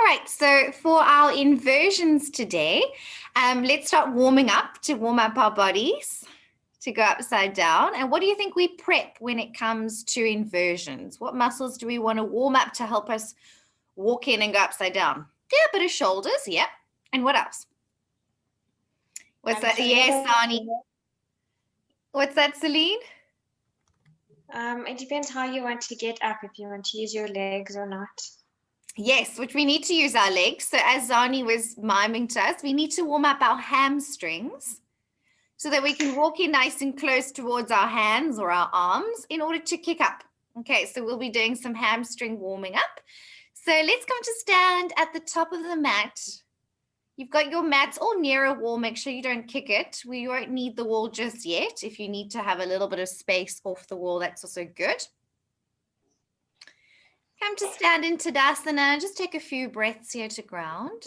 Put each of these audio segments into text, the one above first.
right, so for our inversions today, let's start warming up to warm up our bodies to go upside down. And what do you think we prep when it comes to inversions? What muscles do we want to warm up to help us walk in and go upside down? Yeah, a bit of shoulders, yeah. And what else? What's that? Yes, Ani. What's that, Celine? It depends how you want to get up, if you want to use your legs or not. Yes, which we need to use our legs. So as Zani was miming to us, we need to warm up our hamstrings so that we can walk in nice and close towards our hands or our arms in order to kick up. Okay, so we'll be doing some hamstring warming up. So let's come to stand at the top of the mat. You've got your mats all near a wall. Make sure you don't kick it. We won't need the wall just yet. If you need to have a little bit of space off the wall, that's also good. Come to stand in Tadasana. Just take a few breaths here to ground.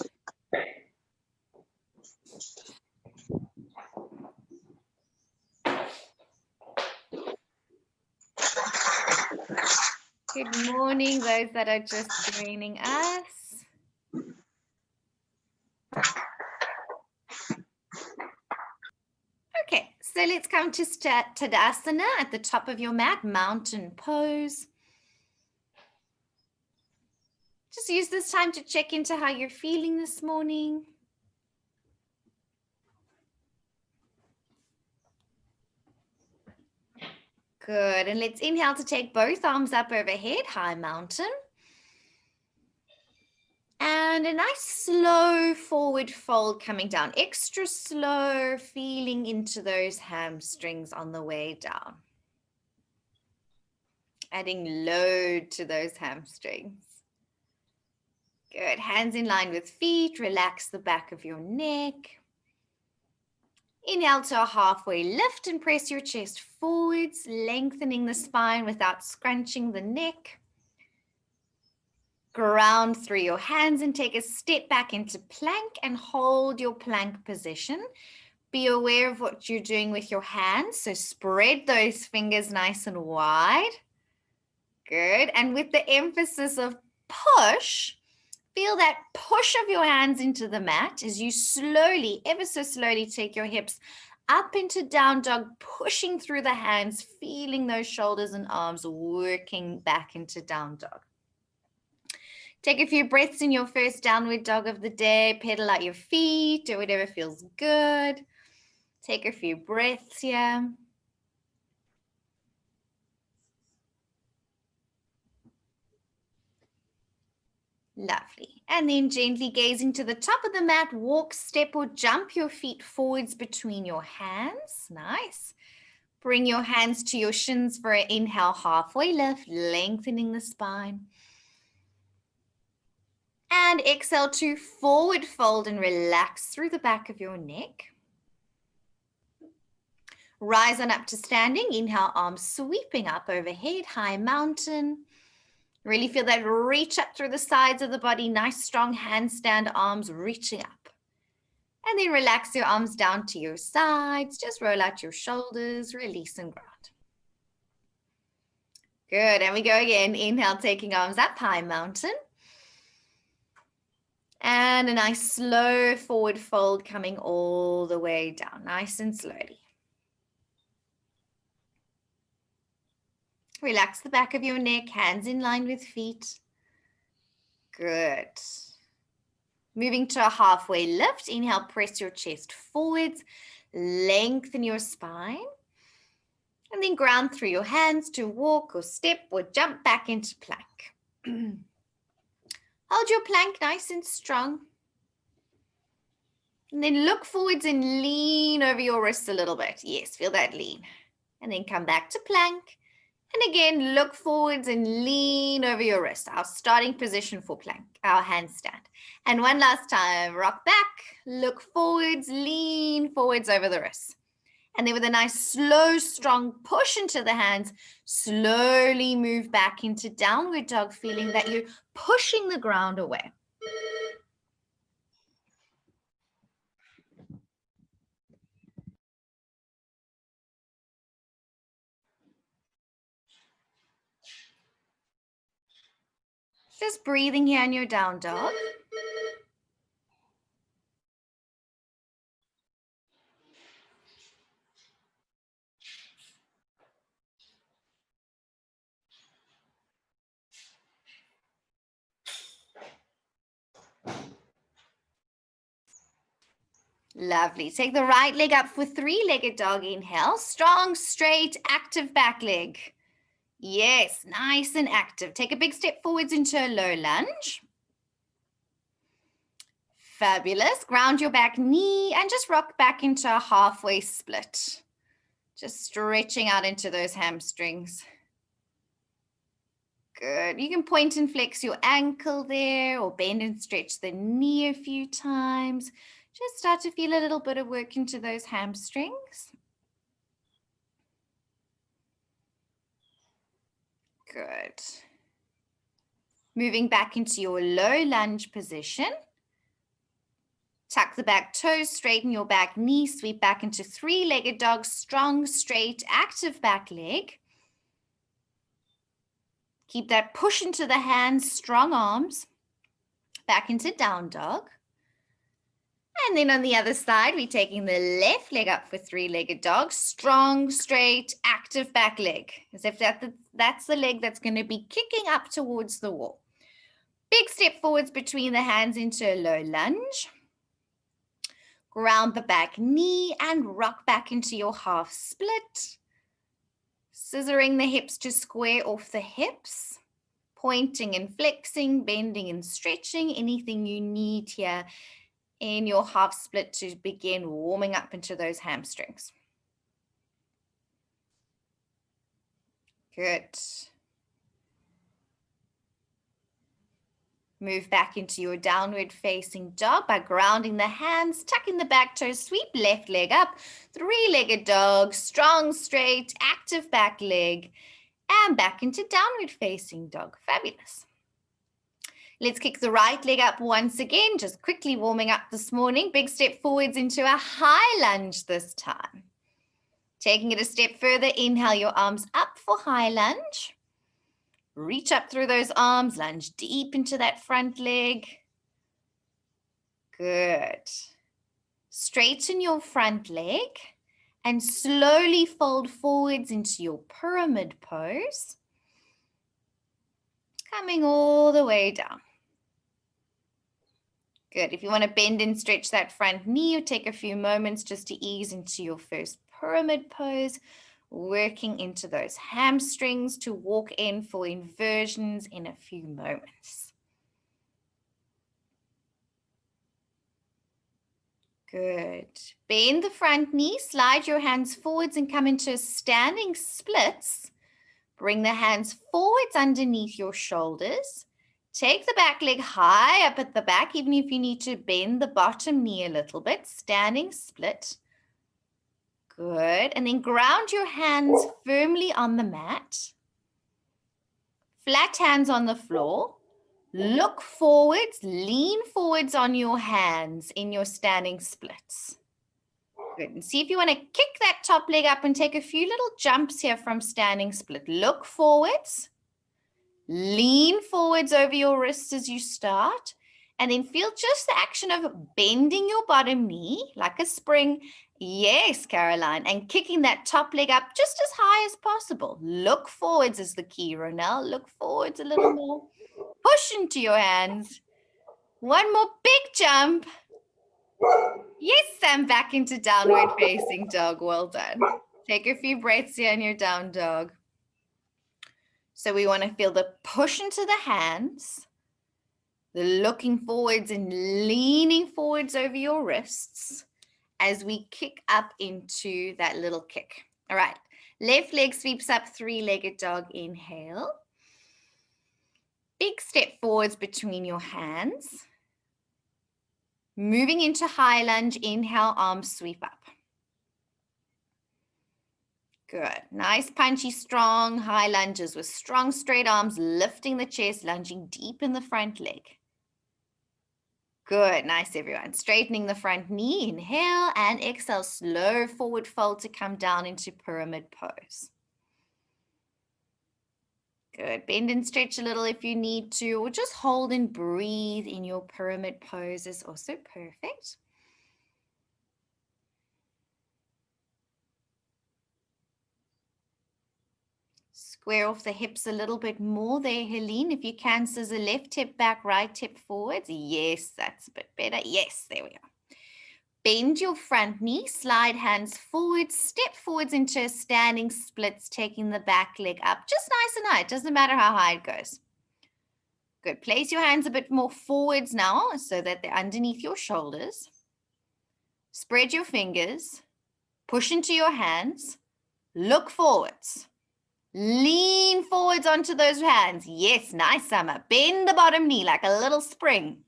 Good morning, those that are just joining us. Okay, so let's come to Tadasana at the top of your mat, mountain pose. Just use this time to check into how you're feeling this morning. Good, and let's inhale to take both arms up overhead, high mountain. And a nice slow forward fold coming down, extra slow, feeling into those hamstrings on the way down. Adding load to those hamstrings. Good, hands in line with feet, relax the back of your neck. Inhale to a halfway lift and press your chest forwards, lengthening the spine without scrunching the neck. Ground through your hands and take a step back into plank and hold your plank position. Be aware of what you're doing with your hands. So spread those fingers nice and wide. Good. And with the emphasis of push, feel that push of your hands into the mat as you slowly, ever so slowly, take your hips up into down dog, pushing through the hands, feeling those shoulders and arms working back into down dog. Take a few breaths in your first downward dog of the day. Pedal out your feet, do whatever feels good. Take a few breaths here. Lovely. And then gently gazing to the top of the mat, walk, step, or jump your feet forwards between your hands. Nice. Bring your hands to your shins for an inhale, halfway lift, lengthening the spine. And exhale to forward fold and relax through the back of your neck. Rise on up to standing. Inhale, arms sweeping up overhead, high mountain. Really feel that reach up through the sides of the body. Nice strong handstand, arms reaching up. And then relax your arms down to your sides. Just roll out your shoulders, release and ground. Good, and we go again. Inhale, taking arms up, high mountain. And a nice slow forward fold coming all the way down, nice and slowly. Relax the back of your neck, hands in line with feet. Good. Moving to a halfway lift. Inhale, press your chest forwards, lengthen your spine. And then ground through your hands to walk or step or jump back into plank. Hold your plank nice and strong. And then look forwards and lean over your wrists a little bit. Yes, feel that lean. And then come back to plank. And again, look forwards and lean over your wrist. Our starting position for plank, our handstand. And one last time, rock back, look forwards, lean forwards over the wrists. And then with a nice slow, strong push into the hands, slowly move back into downward dog, feeling that you're pushing the ground away. Just breathing here in your down dog. Lovely. Take the right leg up for three-legged dog. Inhale. Strong, straight, active back leg. Yes, nice and active. Take a big step forwards into a low lunge. Fabulous. Ground your back knee and just rock back into a halfway split. Just stretching out into those hamstrings. Good. You can point and flex your ankle there or bend and stretch the knee a few times. Just start to feel a little bit of work into those hamstrings. Good. Moving back into your low lunge position. Tuck the back toes, straighten your back knee, sweep back into three-legged dog, strong, straight, active back leg. Keep that push into the hands, strong arms. Back into down dog. And then on the other side, we're taking the left leg up for three-legged dog, strong, straight, active back leg, as if that's the leg that's going to be kicking up towards the wall. Big step forwards between the hands into a low lunge. Ground the back knee and rock back into your half split. Scissoring the hips to square off the hips. Pointing and flexing, bending and stretching, anything you need here in your half split to begin warming up into those hamstrings. Good. Move back into your downward facing dog by grounding the hands, tucking the back toes, sweep left leg up, three-legged dog, strong, straight, active back leg, and back into downward facing dog. Fabulous. Let's kick the right leg up once again, just quickly warming up this morning. Big step forwards into a high lunge this time. Taking it a step further, inhale your arms up for high lunge. Reach up through those arms, lunge deep into that front leg. Good. Straighten your front leg and slowly fold forwards into your pyramid pose. Coming all the way down. Good. If you want to bend and stretch that front knee, or take a few moments just to ease into your first pyramid pose, working into those hamstrings to walk in for inversions in a few moments. Good. Bend the front knee, slide your hands forwards and come into standing splits. Bring the hands forwards underneath your shoulders. Take the back leg high up at the back, even if you need to bend the bottom knee a little bit. Standing split. Good. And then ground your hands firmly on the mat. Flat hands on the floor. Look forwards, lean forwards on your hands in your standing splits. Good. And see if you want to kick that top leg up and take a few little jumps here from standing split. Look forwards. Lean forwards over your wrists as you start, and then feel just the action of bending your bottom knee like a spring. Yes, Caroline, and kicking that top leg up just as high as possible. Look forwards is the key, Ronelle. Look forwards a little more. Push into your hands. One more big jump. Yes, Sam, back into downward facing dog. Well done. Take a few breaths here in your down dog. So we want to feel the push into the hands, the looking forwards and leaning forwards over your wrists as we kick up into that little kick. All right, left leg sweeps up, three-legged dog, inhale. Big step forwards between your hands. Moving into high lunge, inhale, arms sweep up. Good. Nice, punchy, strong high lunges with strong, straight arms, lifting the chest, lunging deep in the front leg. Good. Nice, everyone. Straightening the front knee. Inhale and exhale. Slow forward fold to come down into pyramid pose. Good. Bend and stretch a little if you need to, or just hold and breathe in your pyramid pose is also perfect. Square off the hips a little bit more there, Helene. If you can, scissor left hip back, right hip forwards. Yes, that's a bit better. Yes, there we are. Bend your front knee, slide hands forward, step forwards into a standing splits, taking the back leg up. Just nice and high. It doesn't matter how high it goes. Good. Place your hands a bit more forwards now so that they're underneath your shoulders. Spread your fingers. Push into your hands. Look forwards. Lean forwards onto those hands. Yes, nice, Summer. Bend the bottom knee like a little spring.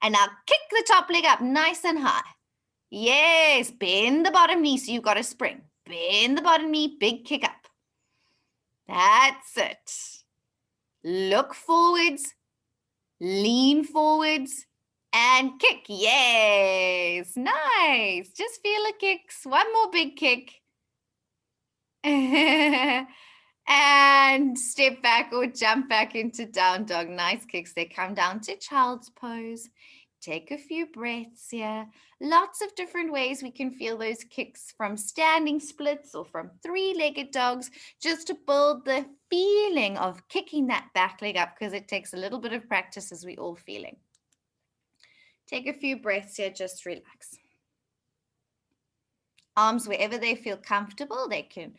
And now kick the top leg up nice and high. Yes, bend the bottom knee so you've got a spring. Bend the bottom knee, big kick up. That's it. Look forwards, lean forwards, and kick. Yes, nice. Just feel the kicks. One more big kick. And step back or jump back into down dog. Nice kicks. They come down to child's pose. Take a few breaths here. Lots of different ways we can feel those kicks, from standing splits or from three-legged dogs, just to build the feeling of kicking that back leg up, because it takes a little bit of practice, as we all feeling. Take a few breaths here, just relax. Arms wherever they feel comfortable. They can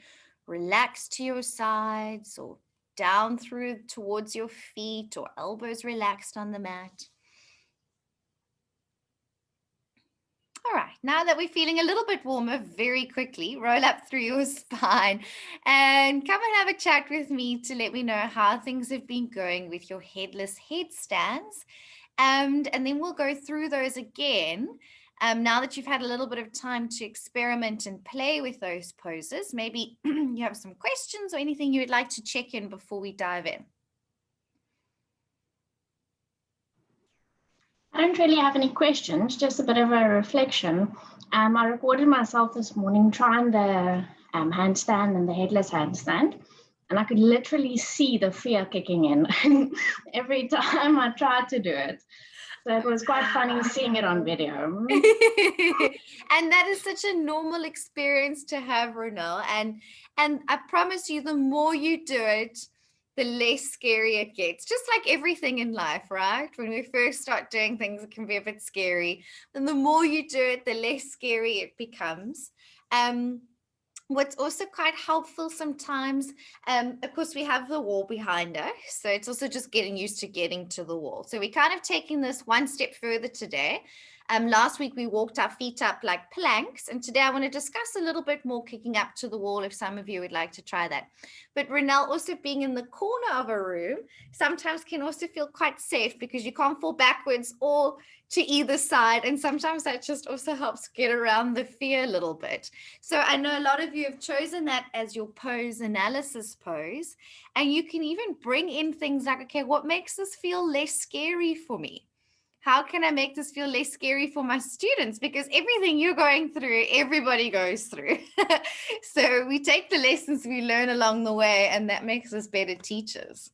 relax to your sides or down through towards your feet, or elbows relaxed on the mat. All right, now that we're feeling a little bit warmer, very quickly roll up through your spine and come and have a chat with me to let me know how things have been going with your headless headstands. And then we'll go through those again. Now that you've had a little bit of time to experiment and play with those poses, maybe you have some questions or anything you would like to check in before we dive in. I don't really have any questions, just a bit of a reflection. I recorded myself this morning trying the handstand and the headless handstand, and I could literally see the fear kicking in every time I tried to do it. So it was quite funny seeing it on video. And that is such a normal experience to have, Ronelle. And I promise you, the more you do it, the less scary it gets. Just like everything in life, right? When we first start doing things, it can be a bit scary. Then the more you do it, the less scary it becomes. What's also quite helpful sometimes, of course, we have the wall behind us. So it's also just getting used to getting to the wall. So we're kind of taking this one step further today. Last week, we walked our feet up like planks. And today I want to discuss a little bit more kicking up to the wall, if some of you would like to try that. But Ronelle, also being in the corner of a room, sometimes can also feel quite safe because you can't fall backwards or to either side. And sometimes that just also helps get around the fear a little bit. So I know a lot of you have chosen that as your pose analysis pose. And you can even bring in things like, okay, what makes this feel less scary for me? How can I make this feel less scary for my students? Because everything you're going through, everybody goes through. So we take the lessons we learn along the way, and that makes us better teachers.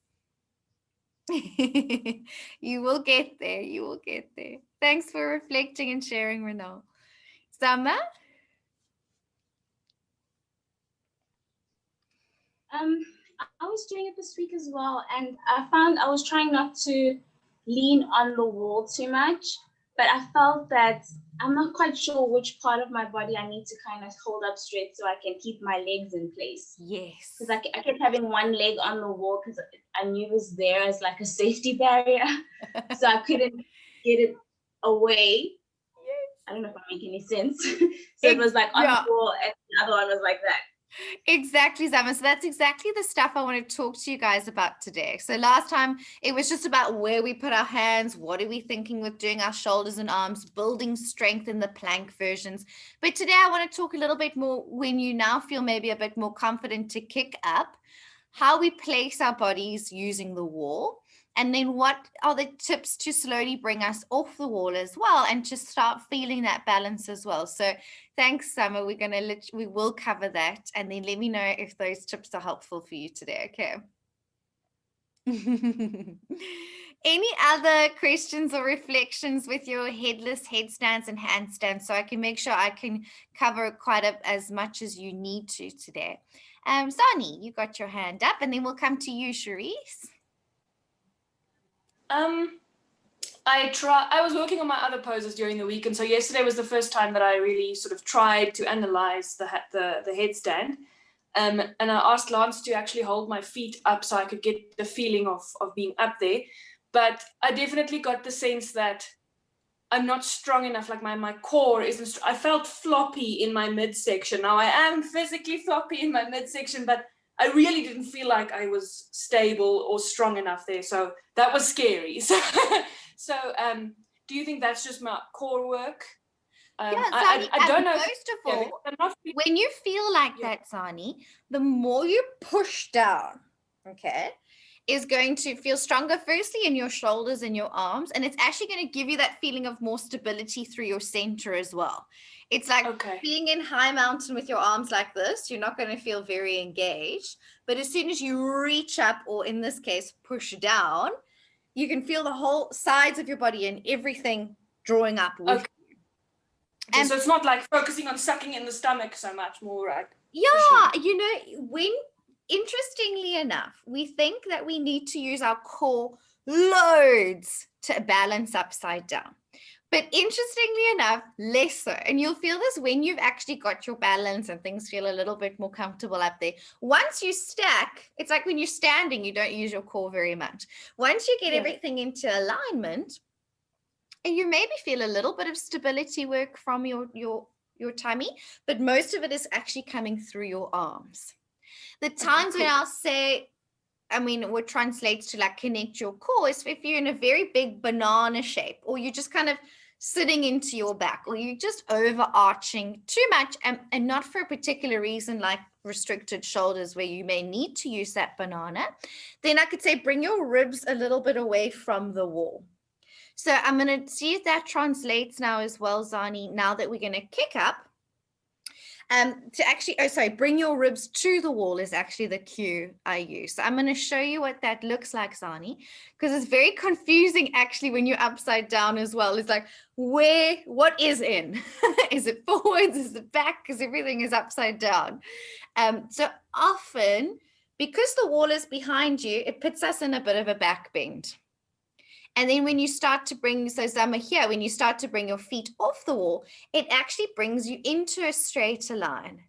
You will get there. You will get there. Thanks for reflecting and sharing, Ronelle. Summer? I was doing it this week as well, and I found I was trying not to lean on the wall too much, but I felt that I'm not quite sure which part of my body I need to kind of hold up straight so I can keep my legs in place. Yes. Because I kept having one leg on the wall because I knew it was there as like a safety barrier, so I couldn't get it away. Yes. I don't know if I make any sense. So it was like on the wall, and the other one was like that. Exactly, Zama. So that's exactly the stuff I want to talk to you guys about today. So last time it was just about where we put our hands, what are we thinking with doing our shoulders and arms, building strength in the plank versions. But today I want to talk a little bit more when you now feel maybe a bit more confident to kick up, how we place our bodies using the wall. And then what are the tips to slowly bring us off the wall as well and to start feeling that balance as well. So thanks, Summer. We will cover that. And then let me know if those tips are helpful for you today. Okay. Any other questions or reflections with your headless headstands and handstands, so I can make sure I can cover quite as much as you need to today? Sani, you got your hand up, and then we'll come to you, Cherise. I was working on my other poses during the week, and so yesterday was the first time that I really sort of tried to analyze the headstand. And I asked Lance to actually hold my feet up so I could get the feeling of being up there. But I definitely got the sense that I'm not strong enough, like my core isn't, I felt floppy in my midsection. Now I am physically floppy in my midsection, but I really didn't feel like I was stable or strong enough there. So that was scary. So do you think that's just my core work? Yeah, Zani, I don't know. Most of all, when you feel like that, Zani, the more you push down, okay, is going to feel stronger, firstly, in your shoulders and your arms. And it's actually going to give you that feeling of more stability through your center as well. It's like being in high mountain with your arms like this, you're not going to feel very engaged. But as soon as you reach up, or in this case, push down, you can feel the whole sides of your body and everything drawing up with you. And so it's not like focusing on sucking in the stomach so much, more like you know, interestingly enough, we think that we need to use our core loads to balance upside down. But interestingly enough, less so. And you'll feel this when you've actually got your balance and things feel a little bit more comfortable up there. Once you stack, it's like when you're standing, you don't use your core very much. Once you get everything into alignment, and you maybe feel a little bit of stability work from your tummy, but most of it is actually coming through your arms. The times when I'll say, what translates to like connect your core is if you're in a very big banana shape, or you're just kind of sitting into your back, or you're just overarching too much and not for a particular reason, like restricted shoulders where you may need to use that banana, then I could say bring your ribs a little bit away from the wall. So I'm going to see if that translates now as well, Zani, now that we're going to kick up. To actually, bring your ribs to the wall is actually the cue I use. So I'm going to show you what that looks like, Zani, because it's very confusing actually when you're upside down as well. It's like, what is in? Is it forwards? Is it back? Because everything is upside down. So often, because the wall is behind you, it puts us in a bit of a back bend. And then when you start to bring, so Zama here, when you start to bring your feet off the wall, it actually brings you into a straighter line.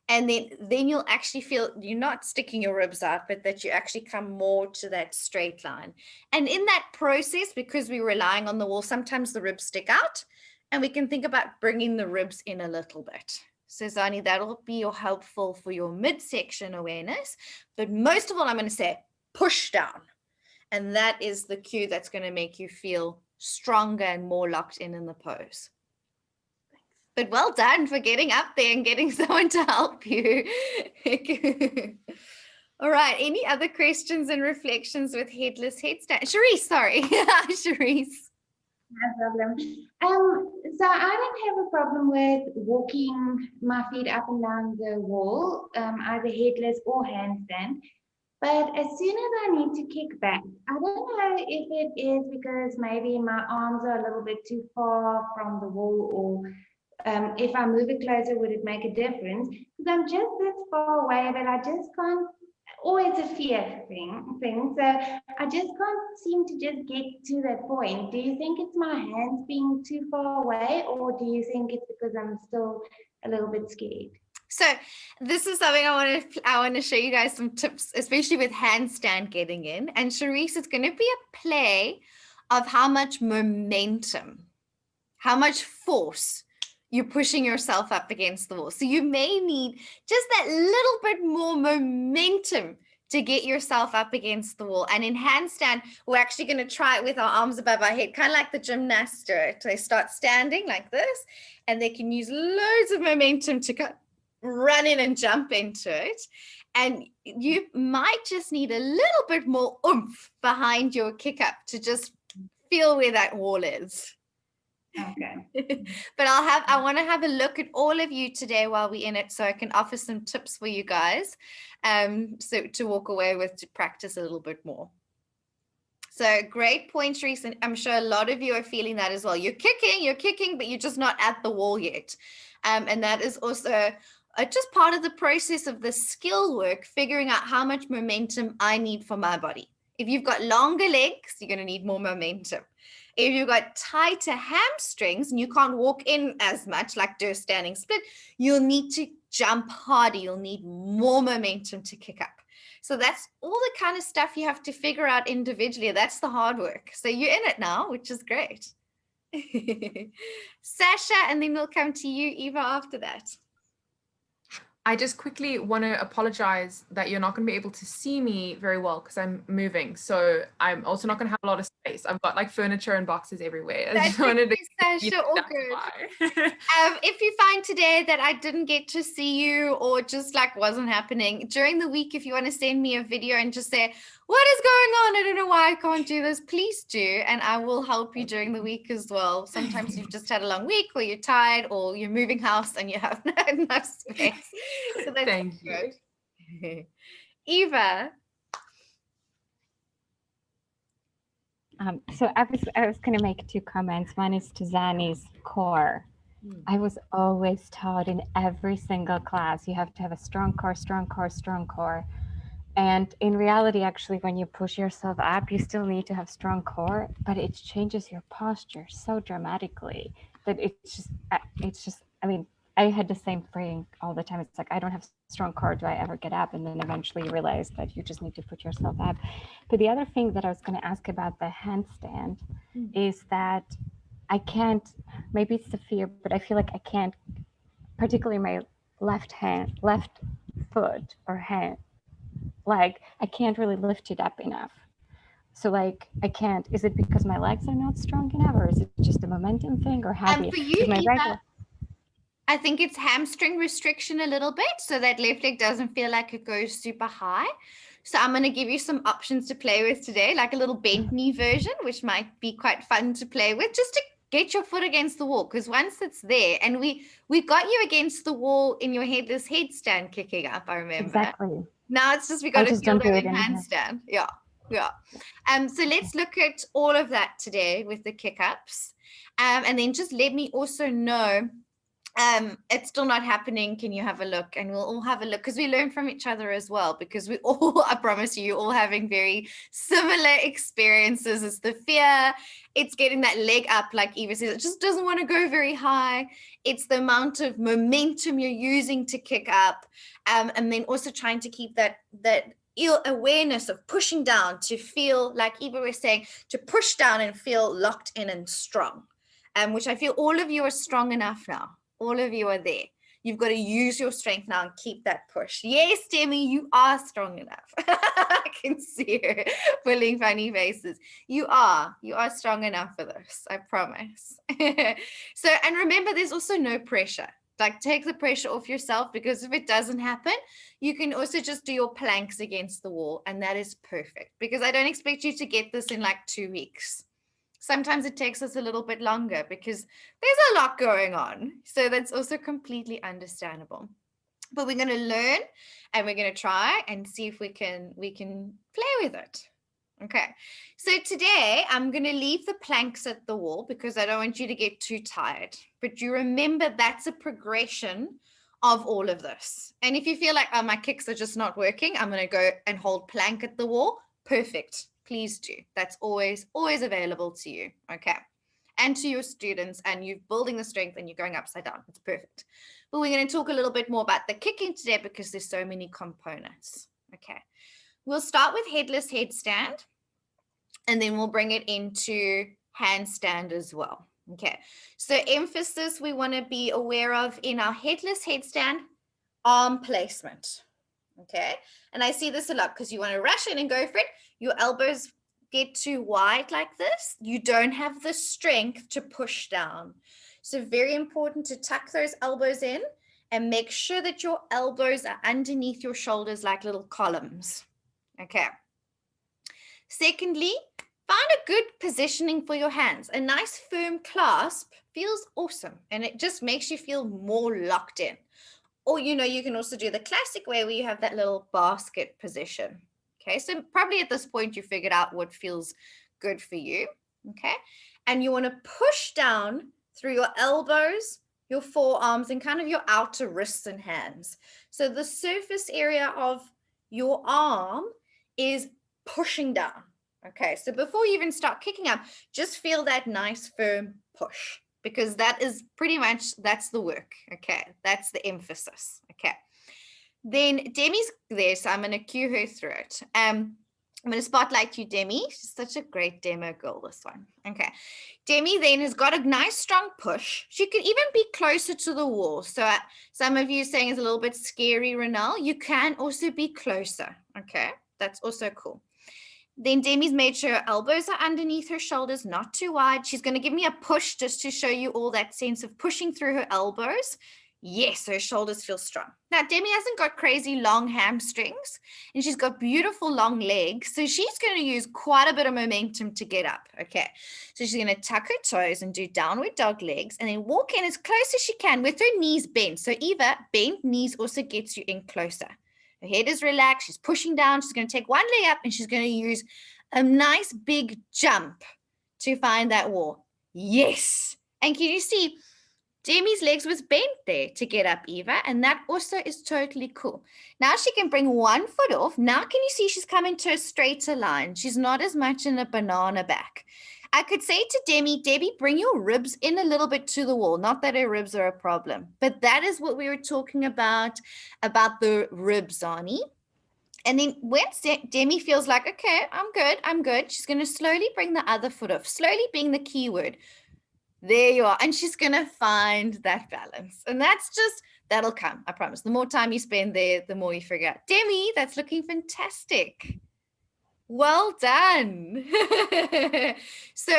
And then you'll actually feel you're not sticking your ribs out, but that you actually come more to that straight line. And in that process, because we're relying on the wall, sometimes the ribs stick out, and we can think about bringing the ribs in a little bit. So Zani, that'll be helpful for your midsection awareness. But most of all, I'm going to say push down. And that is the cue that's going to make you feel stronger and more locked in the pose. But well done for getting up there and getting someone to help you. All right. Any other questions and reflections with headless headstand? Cherise, sorry. Cherise. No problem. So I don't have a problem with walking my feet up and down the wall, either headless or handstand. But as soon as I need to kick back, I don't know if it is because maybe my arms are a little bit too far from the wall, or if I move it closer, would it make a difference? Because I'm just this far away, but I just can't, or it's a fear thing. So I just can't seem to just get to that point. Do you think it's my hands being too far away, or do you think it's because I'm still a little bit scared? So this is something I want to show you guys some tips, especially with handstand getting in. And Cherise, it's going to be a play of how much momentum, how much force you're pushing yourself up against the wall. So you may need just that little bit more momentum to get yourself up against the wall. And in handstand, we're actually going to try it with our arms above our head, kind of like the gymnasts do it. They start standing like this, and they can use loads of momentum to run in and jump into it. And you might just need a little bit more oomph behind your kick up to just feel where that wall is. Okay. But I want to have a look at all of you today while we're in it, so I can offer some tips for you guys, so to walk away with, to practice a little bit more. So great point, Sharice, and I'm sure a lot of you are feeling that as well. You're kicking, but you're just not at the wall yet. And that is also just part of the process of the skill work, figuring out how much momentum I need for my body. If you've got longer legs, you're going to need more momentum. If you've got tighter hamstrings and you can't walk in as much, like do a standing split, you'll need to jump harder. You'll need more momentum to kick up. So that's all the kind of stuff you have to figure out individually. That's the hard work. So you're in it now, which is great. Sasha, and then we'll come to you, Eva, after that. I just quickly want to apologize that you're not going to be able to see me very well because I'm moving. So I'm also not going to have a lot of space. I've got like furniture and boxes everywhere. I just wanted to Sasha, all good. If you find today that I didn't get to see you or just like wasn't happening, during the week, if you want to send me a video and just say, what is going on? I don't know why I can't do this. Please do. And I will help you during the week as well. Sometimes you've just had a long week or you're tired or you're moving house and you have not enough space. So that's Thank good. You. Eva. So I was going to make 2 comments. One is to Zani's core. I was always taught in every single class, you have to have a strong core, strong core, strong core. And in reality, actually, when you push yourself up, you still need to have strong core, but it changes your posture so dramatically that it's just, I mean, I had the same feeling all the time. It's like, I don't have strong core. Do I ever get up? And then eventually you realize that you just need to put yourself up. But the other thing that I was going to ask about the handstand is that I can't, maybe it's the fear, but I feel like I can't, particularly my left foot or hand, like I can't really lift it up enough. So like I can't, is it because my legs are not strong enough, or is it just a momentum thing, or how do you, For you, my Eva, I think it's hamstring restriction a little bit, so that left leg doesn't feel like it goes super high. So I'm going to give you some options to play with today, like a little bent knee version, which might be quite fun to play with, just to get your foot against the wall. Because once it's there, and we got you against the wall in your headless headstand kicking up, I remember. Exactly. Now it's just we got to feel don't do that it in handstand. Yeah. So let's look at all of that today with the kick ups, and then just let me also know. It's still not happening. Can you have a look? And we'll all have a look because we learn from each other as well, because we all, I promise you, all having very similar experiences. It's the fear. It's getting that leg up, like Eva says, it just doesn't want to go very high. It's the amount of momentum you're using to kick up. And then also trying to keep that awareness of pushing down to feel, like Eva was saying, to push down and feel locked in and strong. Which I feel all of you are strong enough now. All of you are there. You've got to use your strength now and keep that push. Yes, Demi, you are strong enough. I can see her pulling funny faces. You are strong enough for this. I promise. So, and remember, there's also no pressure. Like, take the pressure off yourself, because if it doesn't happen, you can also just do your planks against the wall, and that is perfect, because I don't expect you to get this in like 2 weeks. Sometimes it takes us a little bit longer because there's a lot going on. So that's also completely understandable. But we're going to learn, and we're going to try and see if we can play with it. Okay. So today I'm going to leave the planks at the wall because I don't want you to get too tired. But you remember, that's a progression of all of this. And if you feel like, oh, my kicks are just not working, I'm going to go and hold plank at the wall. Perfect. Please do. That's always available to you. Okay. And to your students, and you're building the strength and you're going upside down. It's perfect. But we're going to talk a little bit more about the kicking today because there's so many components. Okay. We'll start with headless headstand, and then we'll bring it into handstand as well. Okay. So emphasis we want to be aware of in our headless headstand, arm placement. Okay. And I see this a lot because you want to rush in and go for it. Your elbows get too wide like this. You don't have the strength to push down. So very important to tuck those elbows in and make sure that your elbows are underneath your shoulders like little columns. Okay. Secondly, find a good positioning for your hands. A nice firm clasp feels awesome, and it just makes you feel more locked in. Or, you can also do the classic way where you have that little basket position. Okay, so probably at this point you figured out what feels good for you. Okay, and you want to push down through your elbows, your forearms, and kind of your outer wrists and hands. So the surface area of your arm is pushing down. Okay, so before you even start kicking up, just feel that nice firm push, because that is pretty much, that's the work. Okay, that's the emphasis. Okay, then Demi's there, so I'm going to cue her through it. I'm going to spotlight you, Demi. She's such a great demo girl, this one. Okay, Demi then has got a nice strong push. She could even be closer to the wall. So some of you saying it's a little bit scary, Renal. You can also be closer. Okay, that's also cool. Then Demi's made sure her elbows are underneath her shoulders, not too wide. She's going to give me a push just to show you all that sense of pushing through her elbows. Yes, her shoulders feel strong. Now, Demi hasn't got crazy long hamstrings, and she's got beautiful long legs. So she's going to use quite a bit of momentum to get up. Okay, so she's going to tuck her toes and do downward dog legs, and then walk in as close as she can with her knees bent. So Eva, bent knees also gets you in closer. Her head is relaxed. She's pushing down. She's going to take one leg up, and she's going to use a nice big jump to find that wall. Yes. And can you see Demi's legs was bent there to get up, Eva, and that also is totally cool. Now she can bring one foot off. Now can you see she's coming to a straighter line? She's not as much in a banana back. I could say to Demi, Debbie, bring your ribs in a little bit to the wall. Not that her ribs are a problem, but that is what we were talking about the ribs, Ani. And then once Demi feels like, okay, I'm good. She's going to slowly bring the other foot off, slowly being the key word. There you are. And she's going to find that balance. And that'll come, I promise. The more time you spend there, the more you figure out. Demi, that's looking fantastic. Well done. So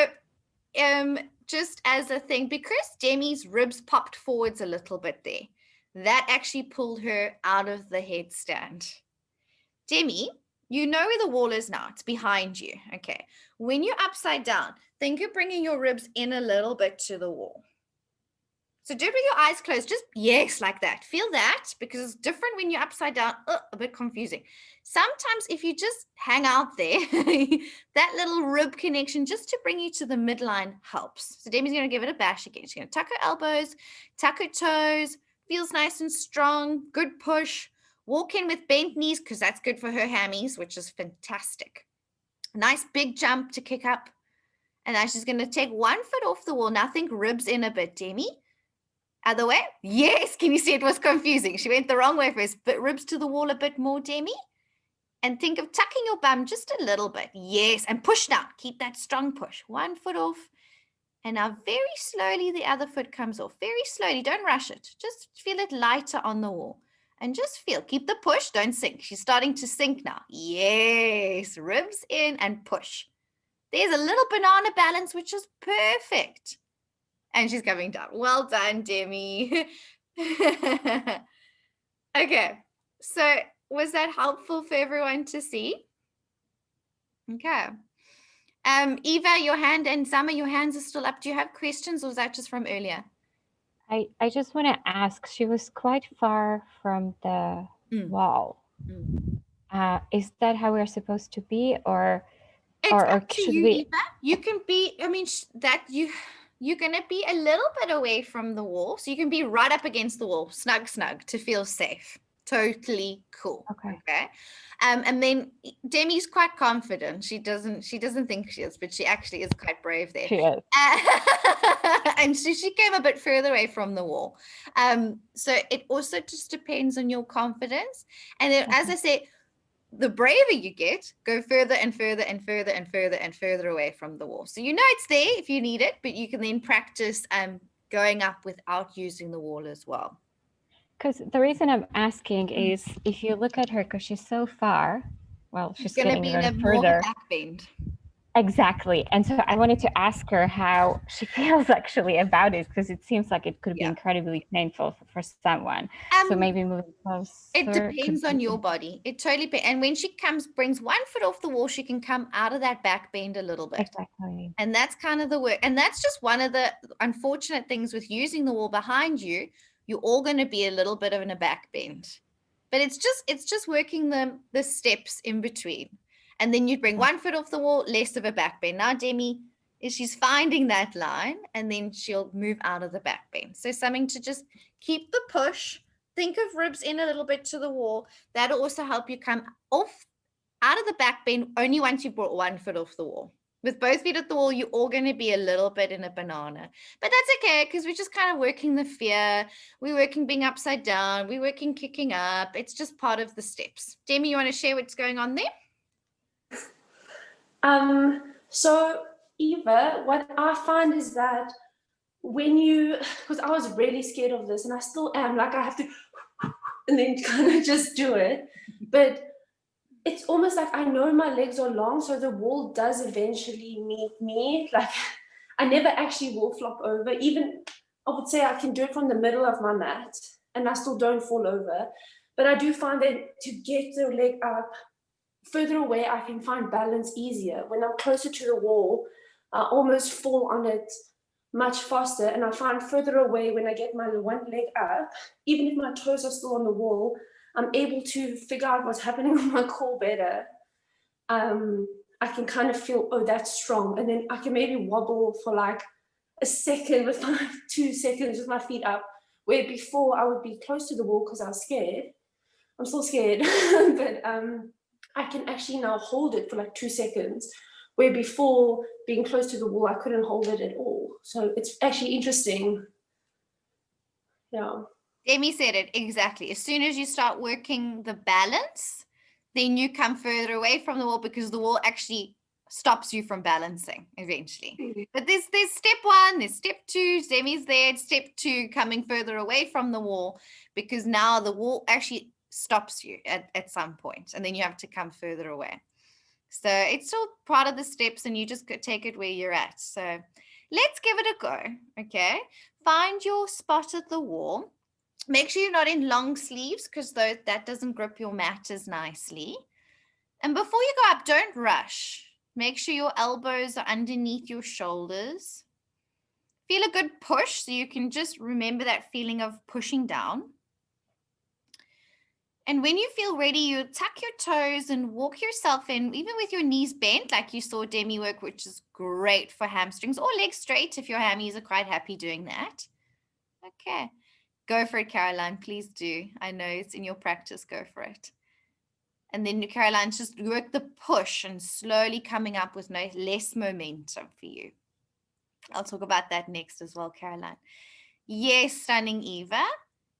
just as a thing, because Demi's ribs popped forwards a little bit there, that actually pulled her out of the headstand. Demi, you know where the wall is now. It's behind you. Okay. When you're upside down, think of bringing your ribs in a little bit to the wall. So do it with your eyes closed. Just, yes, like that. Feel that, because it's different when you're upside down. A bit confusing. Sometimes if you just hang out there, that little rib connection just to bring you to the midline helps. So Demi's going to give it a bash again. She's going to tuck her elbows, tuck her toes. Feels nice and strong. Good push. Walk in with bent knees, because that's good for her hammies, which is fantastic. Nice big jump to kick up. And now she's going to take one foot off the wall. Now think ribs in a bit, Demi. Other way. Yes. Can you see it was confusing? She went the wrong way first, but ribs to the wall a bit more, Demi. And think of tucking your bum just a little bit. Yes. And push down. Keep that strong push. One foot off. And now very slowly the other foot comes off. Very slowly. Don't rush it. Just feel it lighter on the wall. And just feel. Keep the push. Don't sink. She's starting to sink now. Yes. Ribs in and push. There's a little banana balance, which is perfect. And she's coming down. Well done, Demi. Okay. So was that helpful for everyone to see? Okay. Eva, your hand, and Summer, your hands are still up. Do you have questions, or was that just from earlier? I just want to ask, she was quite far from the wall. Is that how we're supposed to be, or Up to should you, we? Eva. You can be, I mean, you're going to be a little bit away from the wall. So you can be right up against the wall, snug to feel safe. Totally cool. Okay. And then Demi's quite confident. She doesn't think she is, but she actually is quite brave there. She is. And so she came a bit further away from the wall. So it also just depends on your confidence. And then, as I said, the braver you get, go further and further and further and further and further away from the wall. So you know it's there if you need it, but you can then practice going up without using the wall as well. Because the reason I'm asking is, if you look at her, because she's so far, well, she's going to getting be in a even more further. back bend. Exactly. And so I wanted to ask her how she feels actually about it, because it seems like it could be incredibly painful for someone. So maybe moving closer. It depends on your body. It totally depends. And when she brings one foot off the wall, she can come out of that back bend a little bit. Exactly. And that's kind of the work. And that's just one of the unfortunate things with using the wall behind you. You're all going to be a little bit of in a back bend. But it's just working the steps in between. And then you bring one foot off the wall, less of a back bend. Now, Demi, she's finding that line, and then she'll move out of the back bend. So something to just keep the push. Think of ribs in a little bit to the wall. That'll also help you come off out of the back bend only once you've brought one foot off the wall. With both feet at the wall, you're all going to be a little bit in a banana. But that's okay, because we're just kind of working the fear. We're working being upside down. We're working kicking up. It's just part of the steps. Demi, you want to share what's going on there? So Eva, what I find is that when you, because I was really scared of this and I still am, like I have to, and then kind of just do it. But it's almost like I know my legs are long, so the wall does eventually meet me. Like I never actually will flop over. Even I would say I can do it from the middle of my mat and I still don't fall over. But I do find that to get the leg up further away, I can find balance easier. When I'm closer to the wall, I almost fall on it much faster. And I find further away when I get my one leg up, even if my toes are still on the wall, I'm able to figure out what's happening on my core better. I can kind of feel, oh, that's strong. And then I can maybe wobble for like a second with my 2 seconds with my feet up, where before I would be close to the wall because I was scared. I'm still scared, but I can actually now hold it for like 2 seconds, where before being close to the wall, I couldn't hold it at all. So it's actually interesting. Yeah. Demi said it exactly. As soon as you start working the balance, then you come further away from the wall because the wall actually stops you from balancing eventually. But there's step 1, there's step 2, Demi's there, step 2, coming further away from the wall, because now the wall actually stops you at some point, and then you have to come further away. So it's still part of the steps, and you just take it where you're at. So let's give it a go, okay? Find your spot at the wall. Make sure you're not in long sleeves, because that doesn't grip your mat as nicely. And before you go up, don't rush. Make sure your elbows are underneath your shoulders. Feel a good push, so you can just remember that feeling of pushing down. And when you feel ready, you tuck your toes and walk yourself in, even with your knees bent, like you saw Demi work, which is great for hamstrings, or legs straight if your hammies are quite happy doing that. Okay. Go for it, Caroline. Please do. I know it's in your practice. Go for it. And then, Caroline, just work the push and slowly coming up with less momentum for you. I'll talk about that next as well, Caroline. Yes, stunning Eva.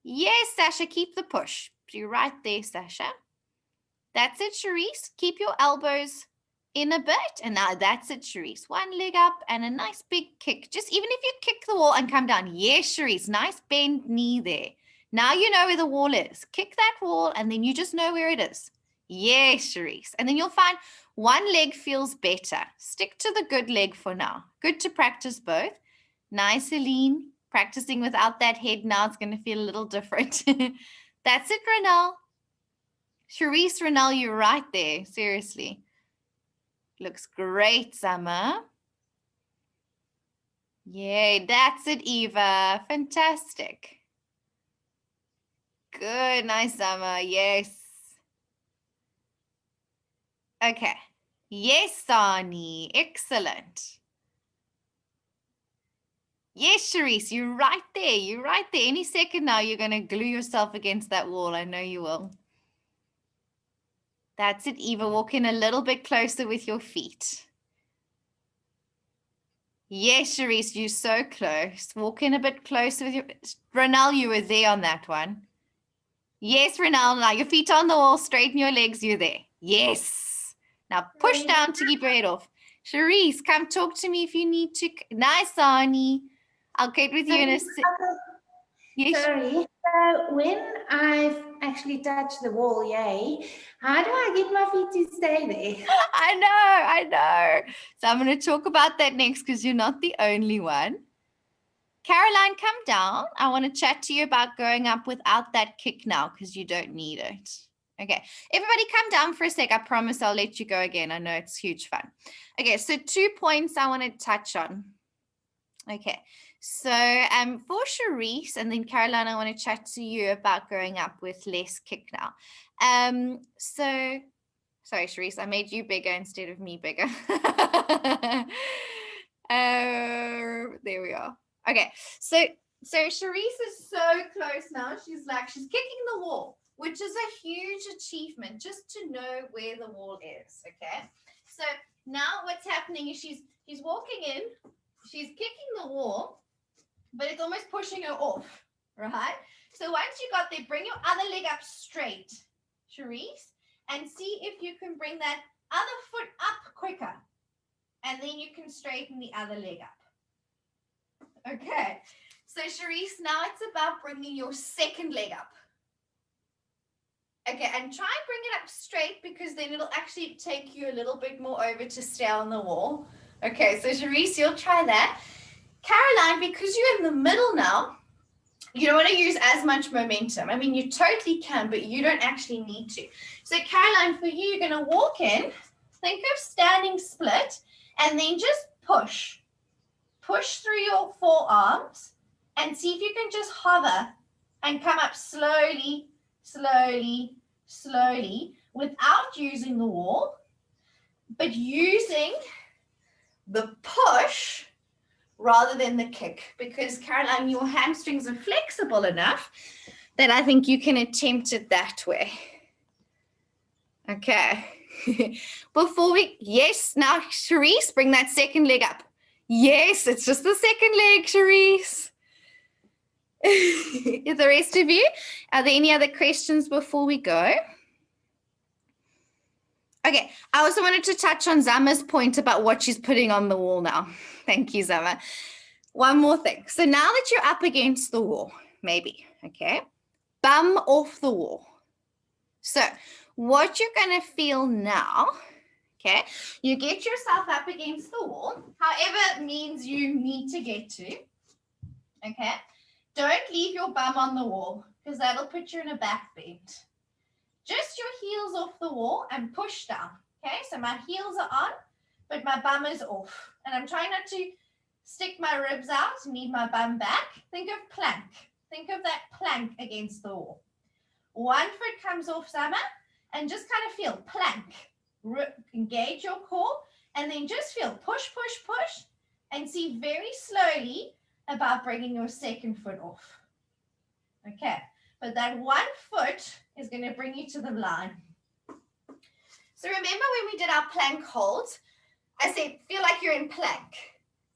Yes, Sasha, keep the push. You're right there, Sasha. That's it, Charisse. Keep your elbows in a bit. And now that's it, Charisse. One leg up and a nice big kick. Just even if you kick the wall and come down. Yes, Charisse. Nice bend knee there. Now you know where the wall is. Kick that wall and then you just know where it is. Yes, Charisse. And then you'll find one leg feels better. Stick to the good leg for now. Good to practice both. Nice, Helene. Practicing without that head now, it's going to feel a little different. That's it, Renelle. Charisse, Renelle, you're right there. Seriously. Looks great, Summer. Yay, that's it, Eva. Fantastic. Good, nice, Summer. Yes. Okay. Yes, Sani. Excellent. Yes, Charisse, you're right there. You're right there. Any second now, you're going to glue yourself against that wall. I know you will. That's it, Eva. Walk in a little bit closer with your feet. Yes, Charisse, you're so close. Walk in a bit closer with your... Ronelle, you were there on that one. Yes, Ronelle. Now your feet on the wall. Straighten your legs. You're there. Yes. Now push down to keep your head off. Charisse, come talk to me if you need to. Nice, Ani. I'll get with you in a second. Yes. Sorry. So when I've actually touched the wall, yay, how do I get my feet to stay there? I know. So I'm going to talk about that next because you're not the only one. Caroline, come down. I want to chat to you about going up without that kick now because you don't need it. Okay, everybody come down for a sec. I promise I'll let you go again. I know it's huge fun. Okay, so 2 points I want to touch on. Okay, so for Charisse and then Caroline, I want to chat to you about going up with less kick now. Sorry, Charisse, I made you bigger instead of me bigger. There we are. Okay, so Charisse is so close now. She's kicking the wall. which is a huge achievement just to know where the wall is, okay? So now what's happening is she's walking in, she's kicking the wall, but it's almost pushing her off, right? So once you got there, bring your other leg up straight, Charisse, and see if you can bring that other foot up quicker. And then you can straighten the other leg up. Okay, so Charisse, now it's about bringing your second leg up. Okay, and try and bring it up straight because then it'll actually take you a little bit more over to stay on the wall. Okay, so Charisse, you'll try that. Caroline, because you're in the middle now, you don't want to use as much momentum. I mean, you totally can, but you don't actually need to. So Caroline, for you, you're going to walk in, think of standing split, and then just push. Push through your forearms and see if you can just hover and come up slowly, slowly, slowly without using the wall, but using the push rather than the kick, because Caroline, your hamstrings are flexible enough that I think you can attempt it that way. Okay. Before we, yes, now Charisse, bring that second leg up. Yes, it's just the second leg, Charisse. The rest of you, are there any other questions before we go? Okay, I also wanted to touch on Zama's point about what she's putting on the wall now. Thank you, Zama. One more thing. So now that you're up against the wall, maybe, okay, bum off the wall. So what you're going to feel now, okay, you get yourself up against the wall, however means you need to get to, okay? Don't leave your bum on the wall because that'll put you in a back bend. Just your heels off the wall and push down, okay? So my heels are on, but my bum is off. And I'm trying not to stick my ribs out and leave my bum back. Think of plank. Think of that plank against the wall. One foot comes off, Zama, and just kind of feel plank. Engage your core, and then just feel push, push, push, and see very slowly about bringing your second foot off. Okay, but that one foot is going to bring you to the line. So remember when we did our plank holds, I said feel like you're in plank.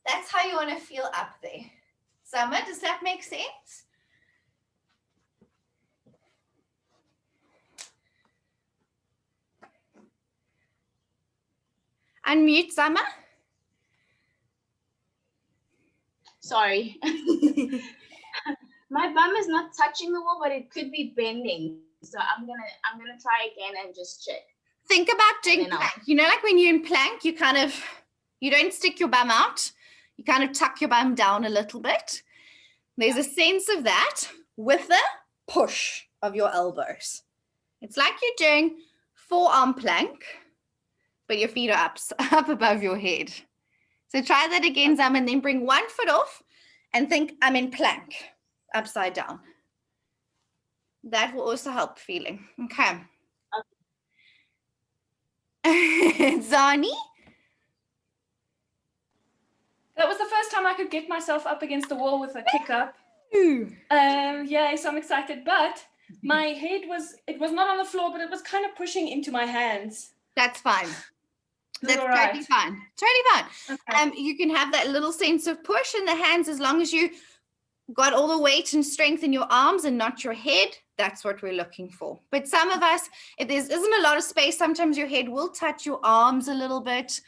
That's how you want to feel up there. Summer, does that make sense? Unmute, Summer. Sorry. My bum is not touching the wall, but it could be bending. So I'm gonna try again and just check. Think about doing plank. You know, like when you're in plank, you don't stick your bum out. You kind of tuck your bum down a little bit. There's a sense of that with the push of your elbows. It's like you're doing forearm plank, but your feet are up above your head. So try that again, Zam, and then bring one foot off and think I'm in plank, upside down. That will also help feeling. Okay. Zani? That was the first time I could get myself up against the wall with a kick up. Yeah, so I'm excited, but my head was not on the floor, but it was kind of pushing into my hands. That's fine. That's right. totally fine. Totally fine. Okay. You can have that little sense of push in the hands as long as you got all the weight and strength in your arms and not your head. That's what we're looking for. But some of us, if there isn't a lot of space, sometimes your head will touch your arms a little bit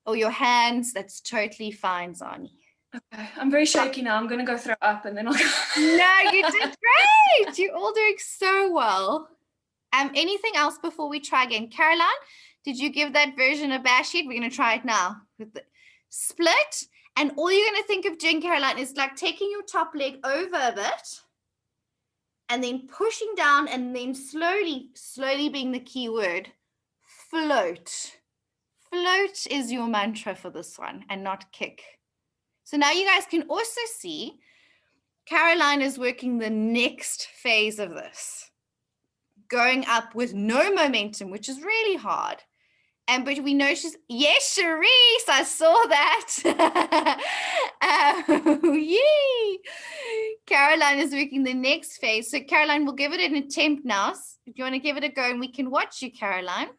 or your hands. That's totally fine, Zani. Okay, I'm very shaky now. I'm going to go throw up and then I'll go. No, you did great. You're all doing so well. Anything else before we try again? Caroline, did you give that version a bash yet? We're going to try it now. With the split. And all you're going to think of doing, Caroline, is like taking your top leg over a bit and then pushing down and then slowly being the key word, float. Float is your mantra for this one and not kick. So now you guys can also see Caroline is working the next phase of this, going up with no momentum, which is really hard. But we know she's, yes, Charisse, I saw that. Yay. Caroline is working the next phase. So Caroline, we'll give it an attempt now. If you want to give it a go and we can watch you, Caroline.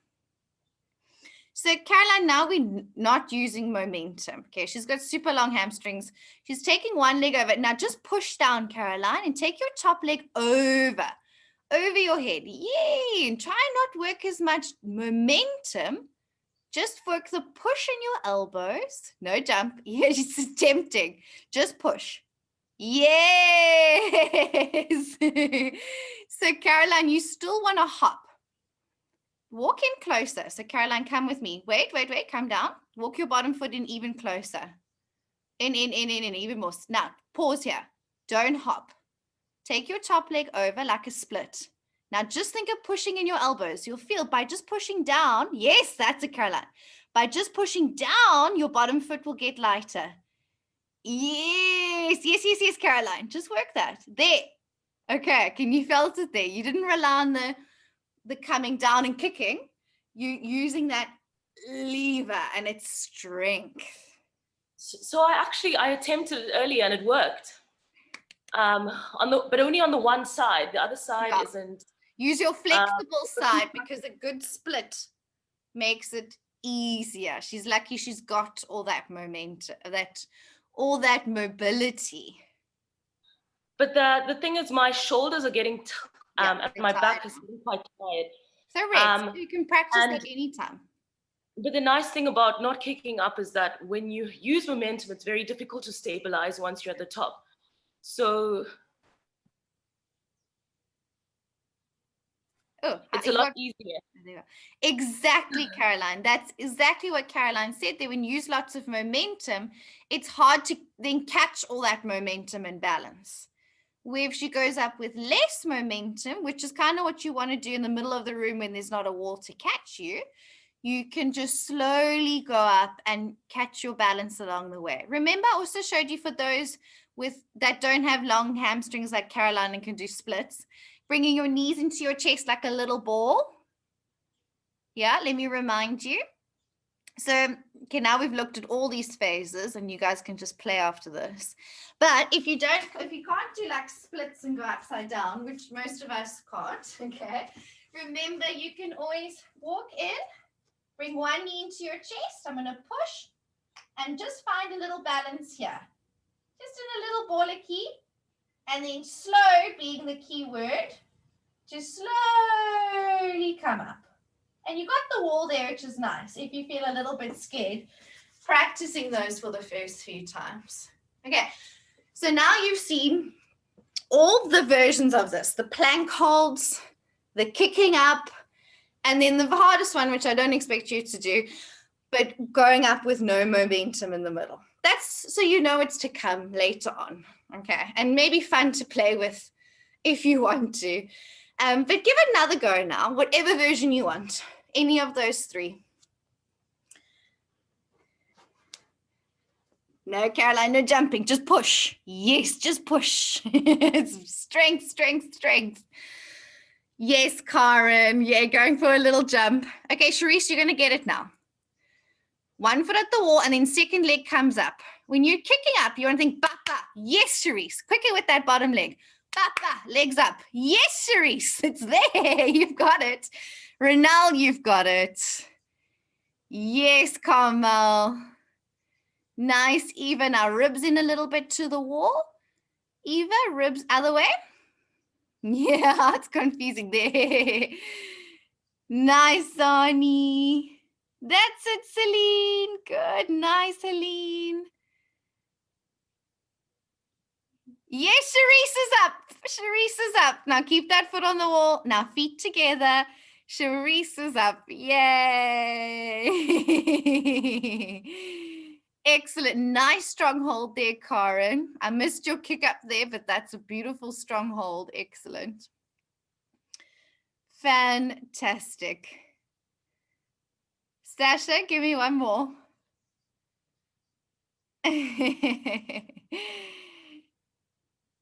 So Caroline, now we're not using momentum. Okay, she's got super long hamstrings. She's taking one leg over. Now just push down, Caroline, and take your top leg over your head. Yay! And try not work as much momentum. Just work the push in your elbows. No jump. Yeah, it's tempting. Just push. Yes. So Caroline, you still want to hop. Walk in closer. So Caroline, come with me. Wait, come down. Walk your bottom foot in even closer. In, even more. Now, pause here. Don't hop. Take your top leg over like a split. Now, just think of pushing in your elbows. You'll feel by just pushing down. Yes, that's a Caroline. By just pushing down, your bottom foot will get lighter. Yes, Caroline. Just work that. There. Okay, can you felt it there? You didn't rely on the coming down and kicking. You using that lever and its strength. So I attempted it earlier and it worked. But only on the one side. The other side isn't. Use your flexible side because a good split makes it easier. She's lucky she's got all that momentum, all that mobility. But the thing is, my shoulders are getting, and my back is getting quite tired. So Rex, you can practice that anytime. But the nice thing about not kicking up is that when you use momentum, it's very difficult to stabilize once you're at the top. So it's a lot easier. Exactly, Caroline. That's exactly what Caroline said there. When you use lots of momentum, it's hard to then catch all that momentum and balance. Where if she goes up with less momentum, which is kind of what you want to do in the middle of the room when there's not a wall to catch you, you can just slowly go up and catch your balance along the way. Remember, I also showed you for those that don't have long hamstrings like Caroline and can do splits, bringing your knees into your chest like a little ball. Yeah, let me remind you. So, okay, now we've looked at all these phases and you guys can just play after this. But if you can't do like splits and go upside down, which most of us can't, okay, remember you can always walk in, bring one knee into your chest. I'm going to push and just find a little balance here. Just in a little baller key. And then slow being the key word. Just slowly come up. And you got the wall there, which is nice. If you feel a little bit scared, practicing those for the first few times. Okay, so now you've seen all the versions of this. The plank holds, the kicking up, and then the hardest one, which I don't expect you to do, but going up with no momentum in the middle. That's so you know it's to come later on, okay? And maybe fun to play with if you want to. But give it another go now, whatever version you want. Any of those three. No, Caroline, no jumping, just push. Yes, just push. It's strength, strength, strength. Yes, Karen. Yeah, going for a little jump. Okay, Sharice, you're going to get it now. One foot at the wall and then second leg comes up. When you're kicking up, you want to think, ba, ba. Yes, Sharice. Quicker with that bottom leg. Ba, ba. Legs up. Yes, Sharice. It's there. You've got it. Renal, you've got it. Yes, Carmel. Nice, Eva. Now ribs in a little bit to the wall. Eva, ribs other way. Yeah, it's confusing there. Nice, Sonny. That's it, Celine. Good. Nice, Celine. Yes, Sharice is up. Sharice is up. Now keep that foot on the wall. Now feet together. Sharice is up. Yay. Excellent. Nice strong hold there, Karen. I missed your kick up there, but that's a beautiful strong hold. Excellent. Fantastic. Stasha, give me one more.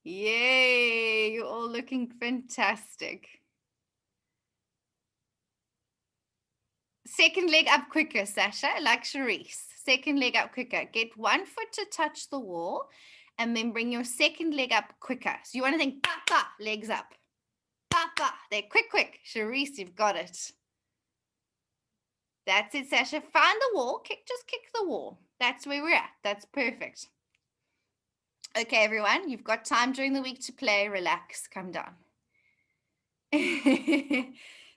Yay, you're all looking fantastic. Second leg up quicker, Sasha, like Sharice. Second leg up quicker. Get one foot to touch the wall and then bring your second leg up quicker. So you want to think, ba, ba, legs up. Ba, ba. There, quick, quick. Charisse, you've got it. That's it, Sasha. Find the wall. Just kick the wall. That's where we're at. That's perfect. Okay, everyone, you've got time during the week to play. Relax, come down.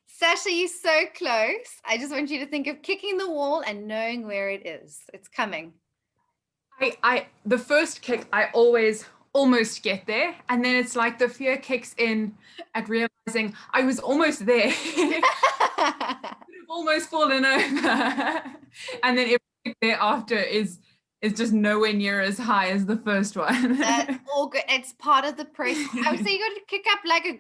Sasha, you're so close. I just want you to think of kicking the wall and knowing where it is. It's coming. The first kick, I always almost get there, and then it's like the fear kicks in at realizing I was almost there. Almost fallen over. And then every kick thereafter is just nowhere near as high as the first one. That's all good. It's part of the process. I would say you got to kick up like a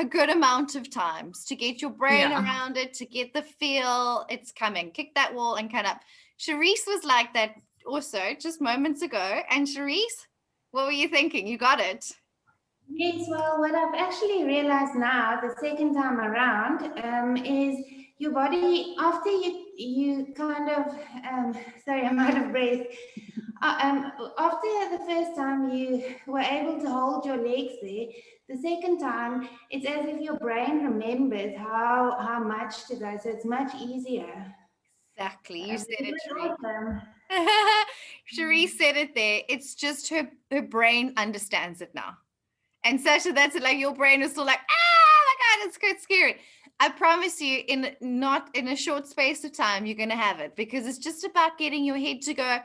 good amount of times to get your brain around it, to get the feel. It's coming. Kick that wall and cut up. Charisse was like that also just moments ago. And Charisse, what were you thinking? You got it. Yes, well, what I've actually realized now, the second time around, is your body, after you kind of, sorry, I'm out of breath. After the first time you were able to hold your legs there, the second time, it's as if your brain remembers how much to go, so it's much easier. Exactly, you said it, Cherie said it there. It's just her brain understands it now. And Sasha, that's it, like your brain is still like, oh my God, it's scary. I promise you, not in a short space of time, you're going to have it, because it's just about getting your head to go,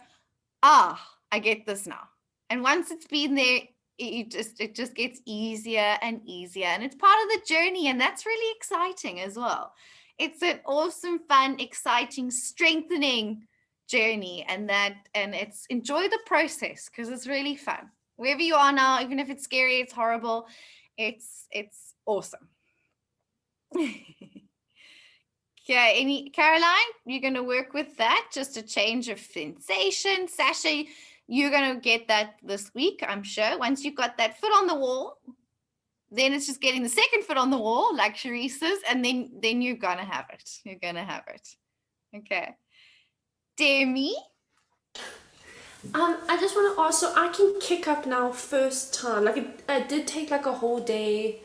I get this now. And once it's been there, it just gets easier and easier. And it's part of the journey. And that's really exciting as well. It's an awesome, fun, exciting, strengthening journey. And it's enjoy the process, because it's really fun. Wherever you are now, even if it's scary, it's horrible, it's awesome. Okay, Caroline, you're going to work with that, just a change of sensation. Sasha, you're going to get that this week, I'm sure. Once you've got that foot on the wall, then it's just getting the second foot on the wall, like Charissa's, and then you're going to have it. You're going to have it. Okay. Demi? I just want to ask, so I can kick up now first time. Like it did take like a whole day.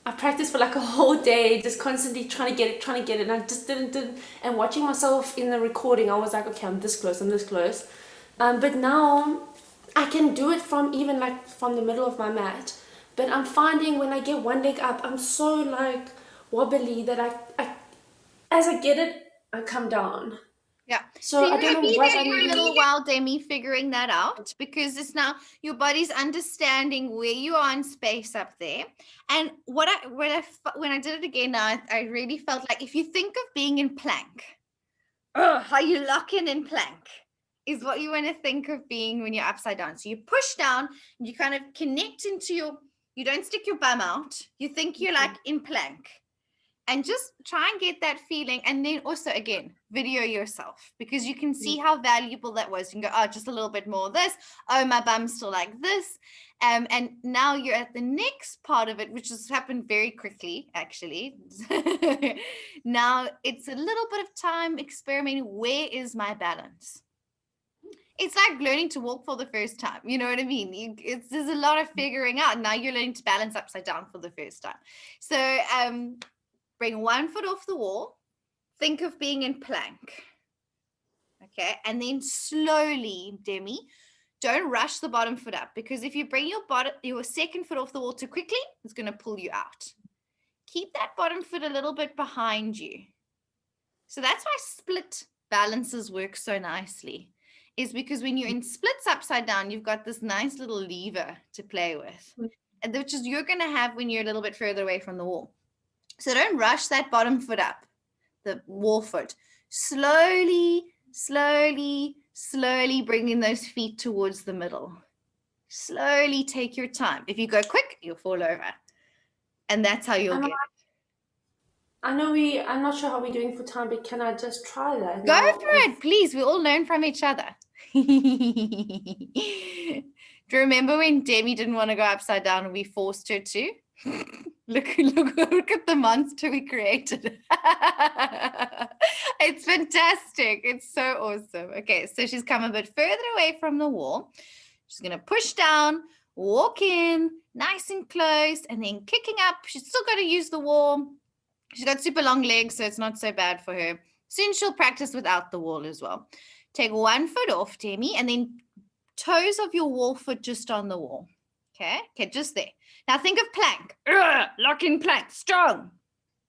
I practiced for like a whole day, just constantly trying to get it, and I just didn't. And watching myself in the recording, I was like, okay, I'm this close. But now I can do it from even like from the middle of my mat. But I'm finding when I get one leg up, I'm so like wobbly that I as I get it, I come down. Yeah. So I don't know what I need. need. A little while, Demi, figuring that out, because it's now your body's understanding where you are in space up there. And when I did it again, now I really felt like if you think of being in plank, how you lock in plank is what you want to think of being when you're upside down. So you push down, and you kind of connect into you don't stick your bum out. You think you're like in plank. And just try and get that feeling. And then also, again, video yourself, because you can see how valuable that was. You can go, just a little bit more of this. Oh, my bum's still like this. And now you're at the next part of it, which has happened very quickly, actually. Now it's a little bit of time experimenting. Where is my balance? It's like learning to walk for the first time. You know what I mean? There's a lot of figuring out. Now you're learning to balance upside down for the first time. So, bring one foot off the wall. Think of being in plank. Okay. And then slowly, Demi, don't rush the bottom foot up, because if you bring your second foot off the wall too quickly, it's going to pull you out. Keep that bottom foot a little bit behind you. So that's why split balances work so nicely, is because when you're in splits upside down, you've got this nice little lever to play with, and which is you're going to have when you're a little bit further away from the wall. So don't rush that bottom foot up, the wall foot. Slowly, slowly, slowly bringing those feet towards the middle. Slowly take your time. If you go quick, you'll fall over. And that's how you'll get it. I'm not sure how we're doing for time, but can I just try that? Go for it, please. We all learn from each other. Do you remember when Demi didn't want to go upside down and we forced her to? Look at the monster we created. It's fantastic. It's so awesome. Okay, so she's come a bit further away from the wall. She's going to push down, walk in, nice and close, and then kicking up. She's still got to use the wall. She's got super long legs, so it's not so bad for her. Soon she'll practice without the wall as well. Take one foot off, Demi, and then toes of your wall foot just on the wall. Okay, just there. Now think of plank. Lock in plank, strong.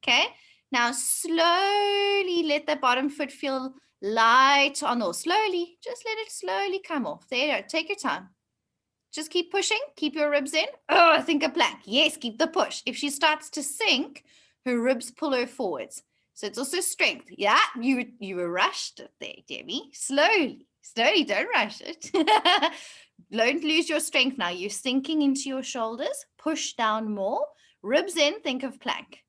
Okay, now slowly let the bottom foot feel light on the wall. Slowly, just let it slowly come off. There you go, take your time. Just keep pushing, keep your ribs in. Think of plank. Yes, keep the push. If she starts to sink, her ribs pull her forwards. So it's also strength. Yeah, you were rushed it there, Debbie. Slowly, don't rush it. Don't lose your strength now. You're sinking into your shoulders. Push down more. Ribs in, think of plank.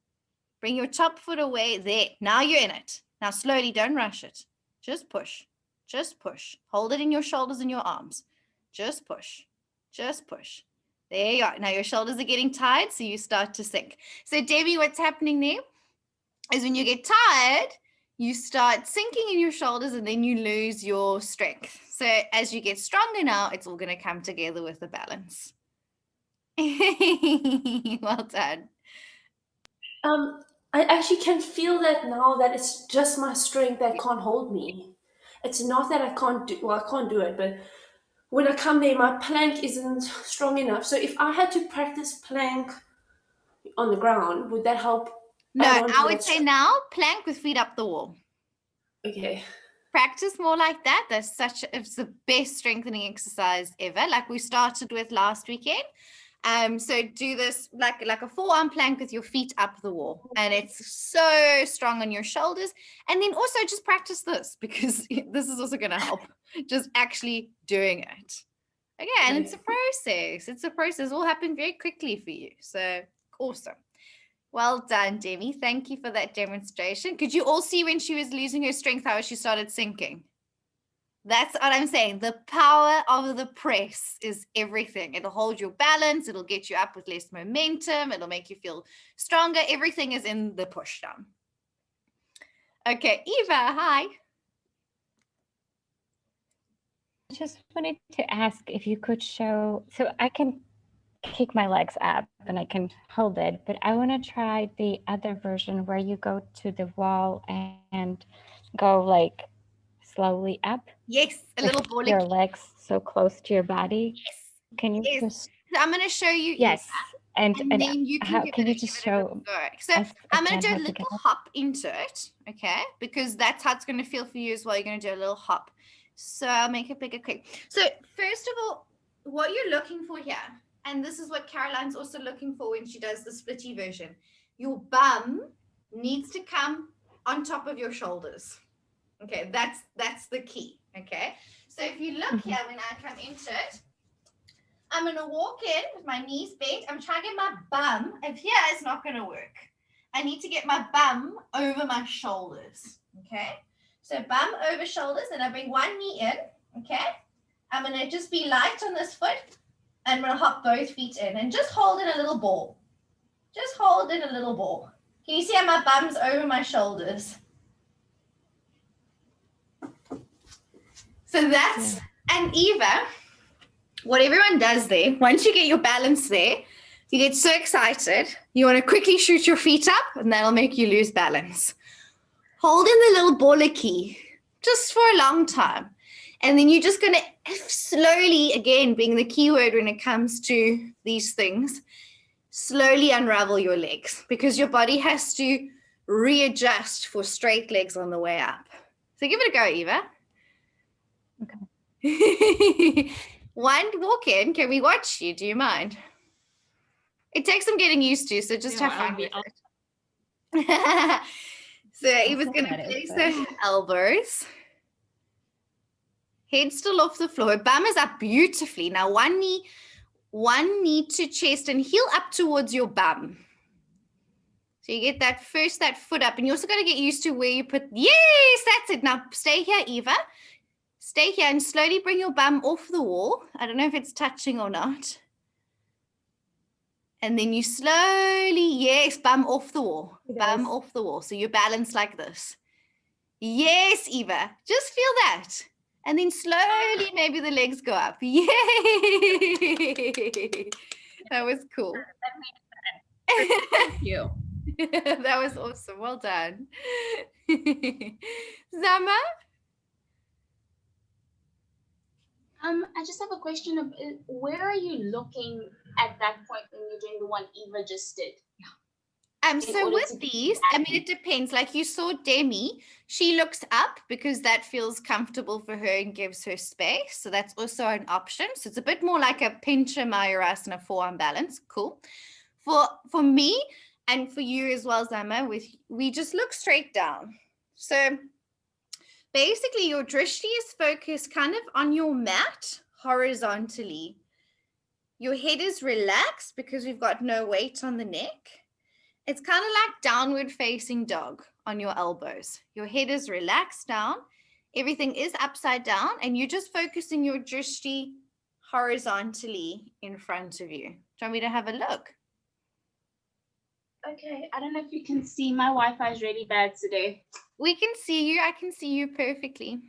Bring your top foot away. There, now you're in it. Now slowly, don't rush it. Just push. Just push. Hold it in your shoulders and your arms. Just push. Just push. There you are. Now your shoulders are getting tired, so you start to sink. So Debbie, what's happening there is when you get tired, you start sinking in your shoulders and then you lose your strength. So as you get stronger now, it's all going to come together with the balance. Well done. I actually can feel that now, that it's just my strength that can't hold me. It's not that I can't do it, but when I come there, my plank isn't strong enough. So if I had to practice plank on the ground, would that help? No, I would say now plank with feet up the wall. Okay. Practice more like that. It's the best strengthening exercise ever. Like we started with last weekend. So do this like a forearm plank with your feet up the wall, and it's so strong on your shoulders. And then also just practice this, because this is also going to help. Just actually doing it. Okay, and it's a process. It's a process. It will happen very quickly for you. So awesome. Well done, Demi. Thank you for that demonstration. Could you all see when she was losing her strength how she started sinking? That's what I'm saying. The power of the press is everything. It'll hold your balance. It'll get you up with less momentum. It'll make you feel stronger. Everything is in the push down. Okay, Eva, hi. I just wanted to ask if you could show, so I can kick my legs up and I can hold it, but I want to try the other version where you go to the wall and go like slowly up. Yes, a little ball. Your legs so close to your body. Yes. Can you just? So I'm going to show you. Yes. Eva, and then you can, can you just show? So I'm going to do a little hop into it, okay? Because that's how it's going to feel for you as well. You're going to do a little hop. So I'll make it bigger quick. So first of all, what you're looking for here, and this is what Caroline's also looking for when she does the splitty version, your bum needs to come on top of your shoulders. Okay, that's the key, okay? So if you look here, when I come into it, I'm going to walk in with my knees bent. I'm trying to get my bum. If here is not going to work. I need to get my bum over my shoulders, okay? So bum over shoulders, and I bring one knee in, okay? I'm going to just be light on this foot. I'm going to hop both feet in and just hold in a little ball. Just hold in a little ball. Can you see how my bum's over my shoulders? So that's, and Eva, what everyone does there, once you get your balance there, you get so excited, you want to quickly shoot your feet up, and that'll make you lose balance. Hold in the little baller key just for a long time. And then you're just going to slowly, again, being the key word when it comes to these things, slowly unravel your legs, because your body has to readjust for straight legs on the way up. So give it a go, Eva. Okay. One walk in. Can we watch you? Do you mind? It takes some getting used to, so just have fun with it. So Eva's going to place her elbows. Head still off the floor. Bum is up beautifully. Now one knee to chest and heel up towards your bum. So you get that foot up, and you also got to get used to where you put, yes, that's it. Now stay here, Eva. Stay here and slowly bring your bum off the wall. I don't know if it's touching or not. And then you slowly, yes, bum off the wall. Bum Yes. off the wall. So you balance like this. Yes, Eva, just feel that. And then slowly, maybe the legs go up. Yay! That was cool. Thank you. That was awesome. Well done. Zama? I just have a question of where are you looking at that point when you're doing the one Eva just did? So order with to be these, I mean, it depends. Like you saw Demi, she looks up because that feels comfortable for her and gives her space. So that's also an option. So it's a bit more like a pincher Mayurasana forearm balance. Cool. For me and for you as well, Zama, we just look straight down. So basically your drishti is focused kind of on your mat horizontally. Your head is relaxed because we've got no weight on the neck. It's kind of like downward facing dog on your elbows. Your head is relaxed down. Everything is upside down and you're just focusing your drishti horizontally in front of you. Do you want me to have a look? Okay, I don't know if you can see. My Wi-Fi is really bad today. We can see you. I can see you perfectly.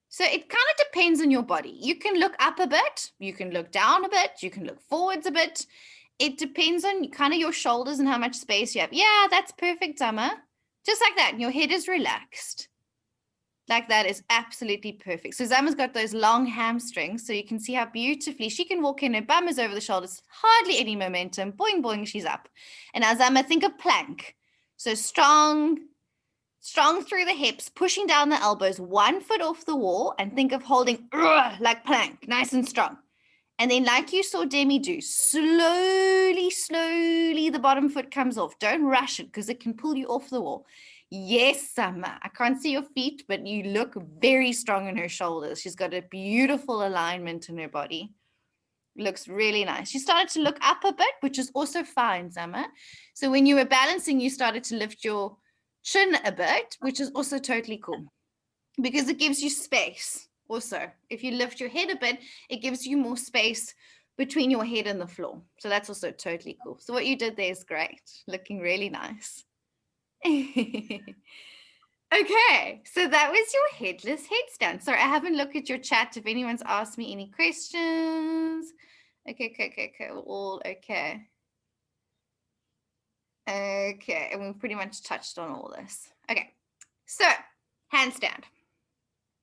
So it kind of depends on your body. You can look up a bit. You can look down a bit. You can look forwards a bit. It depends on kind of your shoulders and how much space you have. Yeah, that's perfect, Zama. Just like that. Your head is relaxed. Like that is absolutely perfect. So Zama's got those long hamstrings. So you can see how beautifully she can walk in. Her bum is over the shoulders. Hardly any momentum. Boing, boing, she's up. And now Zama, think of plank. So strong through the hips, pushing down the elbows, 1 foot off the wall. And think of holding like plank, nice and strong. And then like you saw Demi do, slowly, the bottom foot comes off. Don't rush it because it can pull you off the wall. Yes, Summer. I can't see your feet, but you look very strong in her shoulders. She's got a beautiful alignment in her body. Looks really nice. She started to look up a bit, which is also fine, Summer. So when you were balancing, you started to lift your chin a bit, which is also totally cool because it gives you space. Also, if you lift your head a bit, it gives you more space between your head and the floor. So that's also totally cool. So what you did there is great. Looking really nice. Okay, so that was your headless headstand. Sorry, I haven't looked at your chat if anyone's asked me any questions. Okay. We're all okay. Okay, and we've pretty much touched on all this. Okay, so handstand.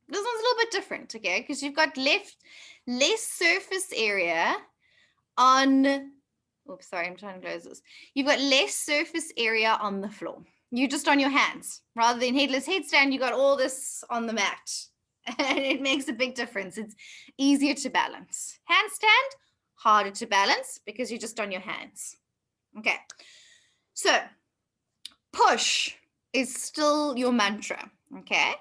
This one's a little bit different, okay, because you've got less surface area on, oops, sorry, I'm trying to close this. You've got less surface area on the floor. You're just on your hands. Rather than headless headstand, you got all this on the mat. And it makes a big difference. It's easier to balance. Handstand, harder to balance because you're just on your hands. Okay, so push is still your mantra, okay?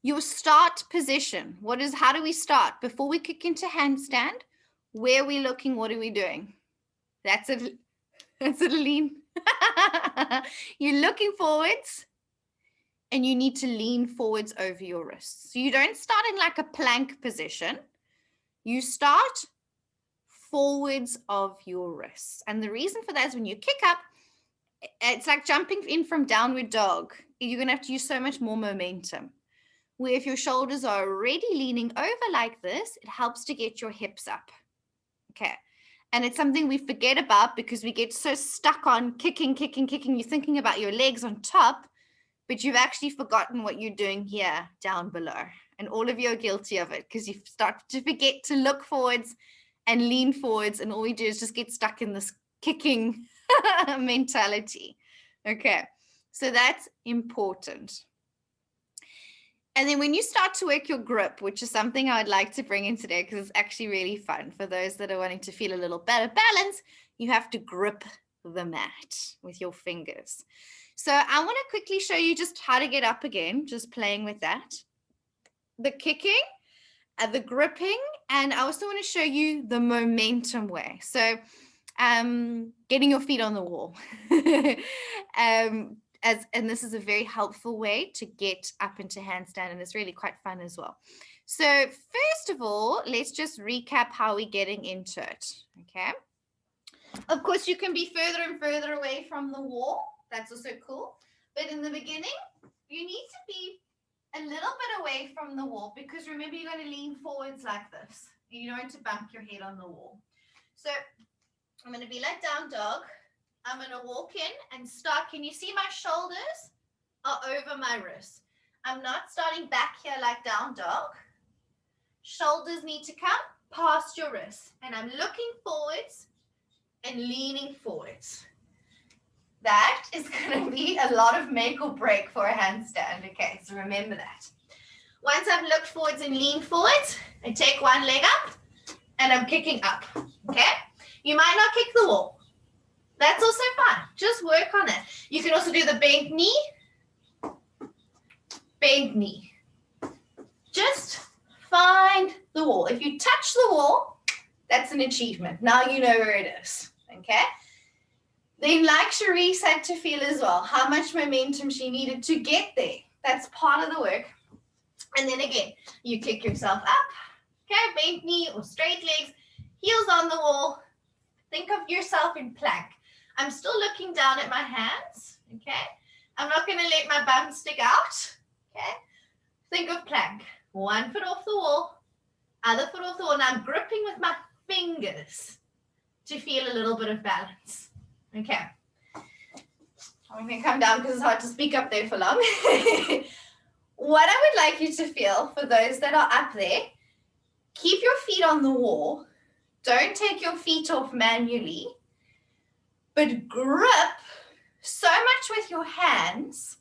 Your start position. How do we start? Before we kick into handstand, where are we looking? What are we doing? That's it. That's it, lean. You're looking forwards and you need to lean forwards over your wrists. So you don't start in like a plank position. You start forwards of your wrists. And the reason for that is when you kick up, it's like jumping in from downward dog. You're going to have to use so much more momentum. Where if your shoulders are already leaning over like this, it helps to get your hips up. Okay. And it's something we forget about because we get so stuck on kicking. You're thinking about your legs on top, but you've actually forgotten what you're doing here down below. And all of you are guilty of it because you start to forget to look forwards and lean forwards. And all we do is just get stuck in this kicking mentality. Okay. So that's important. And then when you start to work your grip, which is something I'd like to bring in today because it's actually really fun for those that are wanting to feel a little better balance, you have to grip the mat with your fingers. So I want to quickly show you just how to get up again, just playing with that. The kicking, the gripping, and I also want to show you the momentum way. So getting your feet on the wall. And this is a very helpful way to get up into handstand, and it's really quite fun as well. So first of all, let's just recap how we're getting into it, okay? Of course, you can be further and further away from the wall. That's also cool. But in the beginning, you need to be a little bit away from the wall because remember, you're going to lean forwards like this. You don't want to bump your head on the wall. So I'm going to be like down dog. I'm going to walk in and start. Can you see my shoulders are over my wrists? I'm not starting back here like down dog. Shoulders need to come past your wrists. And I'm looking forwards and leaning forwards. That is going to be a lot of make or break for a handstand. Okay, so remember that. Once I've looked forwards and leaned forwards, I take one leg up and I'm kicking up. Okay, you might not kick the wall. That's also fine. Just work on it. You can also do the bent knee. Bent knee. Just find the wall. If you touch the wall, that's an achievement. Now you know where it is. Okay. Then, like Cherise had to feel as well, how much momentum she needed to get there. That's part of the work. And then again, you kick yourself up. Okay, bent knee or straight legs, heels on the wall. Think of yourself in plank. I'm still looking down at my hands. Okay, I'm not going to let my bum stick out. Okay, think of plank. One foot off the wall, other foot off the wall. Now I'm gripping with my fingers to feel a little bit of balance. Okay, I'm going to come down because it's hard to speak up there for long. What I would like you to feel for those that are up there, keep your feet on the wall. Don't take your feet off manually, but grip so much with your hands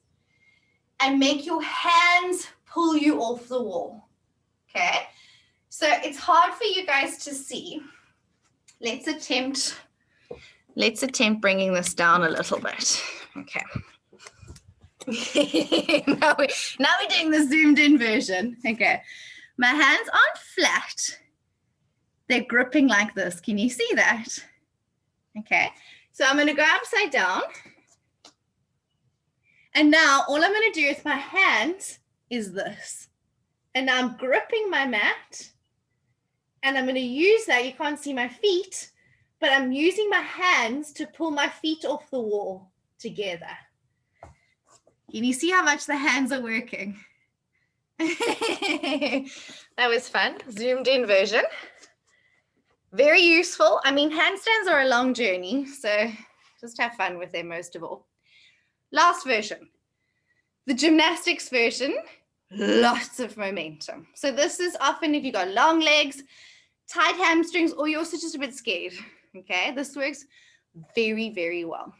and make your hands pull you off the wall. Okay, so it's hard for you guys to see. Let's attempt bringing this down a little bit. Okay. now we're doing the zoomed in version. Okay. My hands aren't flat. They're gripping like this. Can you see that? Okay. So I'm going to go upside down. And now all I'm going to do with my hands is this. And now I'm gripping my mat. And I'm going to use that. You can't see my feet, but I'm using my hands to pull my feet off the wall together. Can you see how much the hands are working? That was fun. Zoomed in version. Very useful. I mean, handstands are a long journey, so just have fun with them most of all. Last version, the gymnastics version, lots of momentum. So this is often if you've got long legs, tight hamstrings, or you're also just a bit scared. Okay, this works very, very well.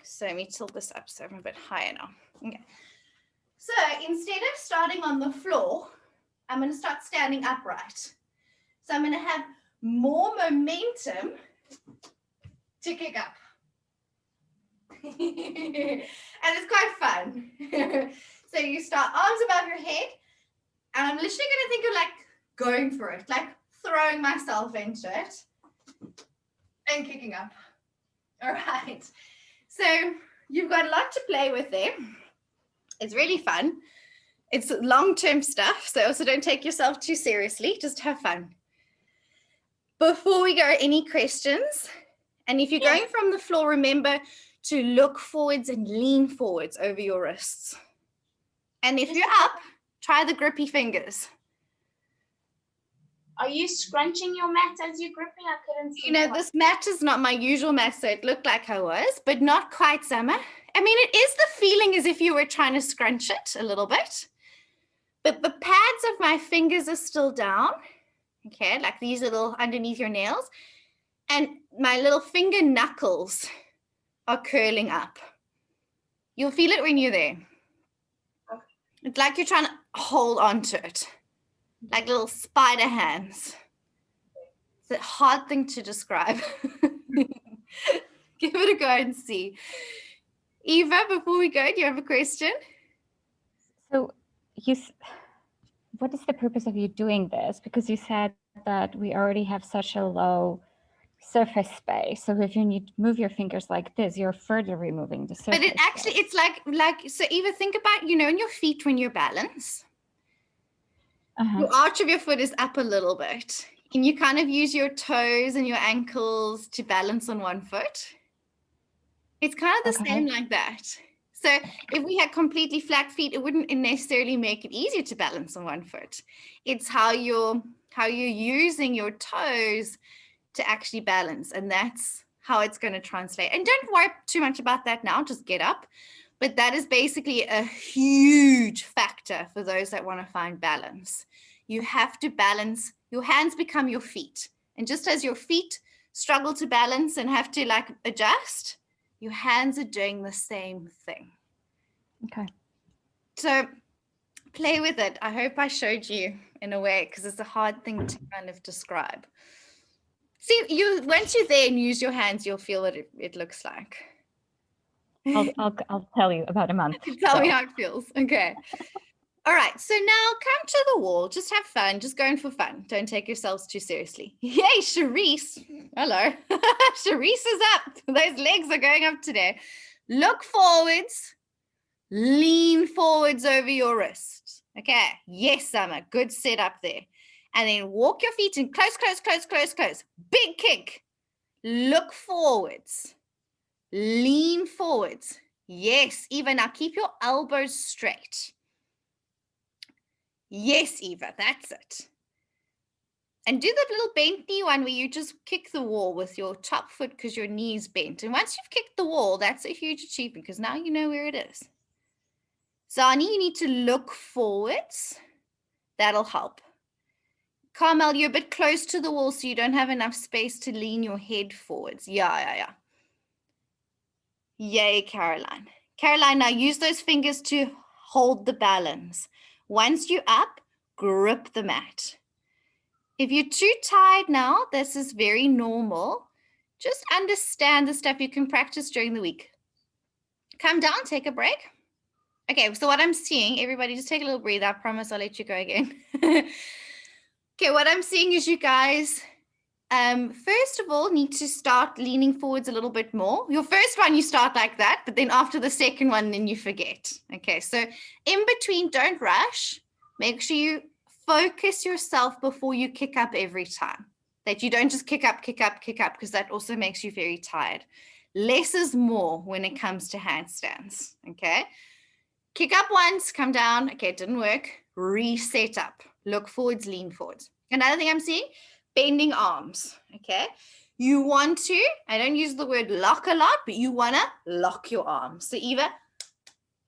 So let me tilt this up so I'm a bit higher now. Okay. So instead of starting on the floor, I'm going to start standing upright. So I'm going to have more momentum to kick up. And it's quite fun. So you start arms above your head, and I'm literally going to think of like going for it, like throwing myself into it and kicking up. All right. So you've got a lot to play with there. It's really fun. It's long-term stuff, so also don't take yourself too seriously. Just have fun. Before we go, any questions? And if you're going from the floor, remember to look forwards and lean forwards over your wrists. And if you're up, try the grippy fingers. Are you scrunching your mat as you're gripping? I couldn't see. You know, this mat is not my usual mat, so it looked like I was, but not quite, Summer. I mean, it is the feeling as if you were trying to scrunch it a little bit, but the pads of my fingers are still down, okay, like these little underneath your nails, and my little finger knuckles are curling up. You'll feel it when you're there. Okay. It's like you're trying to hold on to it, like little spider hands. It's a hard thing to describe. Give it a go and see. Eva, before we go, do you have a question? So what is the purpose of you doing this? Because you said that we already have such a low surface space. So if you need to move your fingers like this, you're further removing the surface. But it actually, space. it's like, so Eva, think about, you know, in your feet when you're balanced, your arch of your foot is up a little bit. Can you kind of use your toes and your ankles to balance on one foot? It's kind of the same like that. So if we had completely flat feet, it wouldn't necessarily make it easier to balance on one foot. It's how you're using your toes to actually balance, and that's how it's going to translate. And don't worry too much about that now, just get up. But that is basically a huge factor for those that want to find balance. You have to balance, your hands become your feet. And just as your feet struggle to balance and have to like adjust, your hands are doing the same thing. Okay. So play with it. I hope I showed you in a way, because it's a hard thing to kind of describe. See, once you're there and use your hands, you'll feel what it looks like. I'll tell you about a month. Tell me how it feels. Okay. All right. So now come to the wall. Just have fun. Just going for fun. Don't take yourselves too seriously. Yay, Charisse. Hello. Charisse is up. Those legs are going up today. Look forwards. Lean forwards over your wrist. Okay. Yes, Summer. Good setup there. And then walk your feet in close, close, close, close, close. Big kick. Look forwards. Lean forwards. Yes, Eva. Now keep your elbows straight. Yes, Eva. That's it. And do the little bent knee one where you just kick the wall with your top foot because your knee's bent. And once you've kicked the wall, that's a huge achievement because now you know where it is. Zani, you need to look forwards. That'll help. Carmel, you're a bit close to the wall, so you don't have enough space to lean your head forwards. Yeah. Yay, Caroline. Caroline, now use those fingers to hold the balance. Once you're up, grip the mat. If you're too tired now, this is very normal. Just understand the stuff you can practice during the week. Come down, take a break. Okay, so what I'm seeing, everybody just take a little breather. I promise I'll let you go again. Okay, what I'm seeing is you guys, first of all, need to start leaning forwards a little bit more. Your first one, you start like that, but then after the second one, then you forget. Okay, so in between, don't rush. Make sure you focus yourself before you kick up every time. That you don't just kick up, because that also makes you very tired. Less is more when it comes to handstands, okay? Kick up once, come down. Okay, it didn't work. Reset up. Look forwards, lean forwards. Another thing I'm seeing, bending arms, okay? You want to, I don't use the word lock a lot, but you want to lock your arms. So Eva,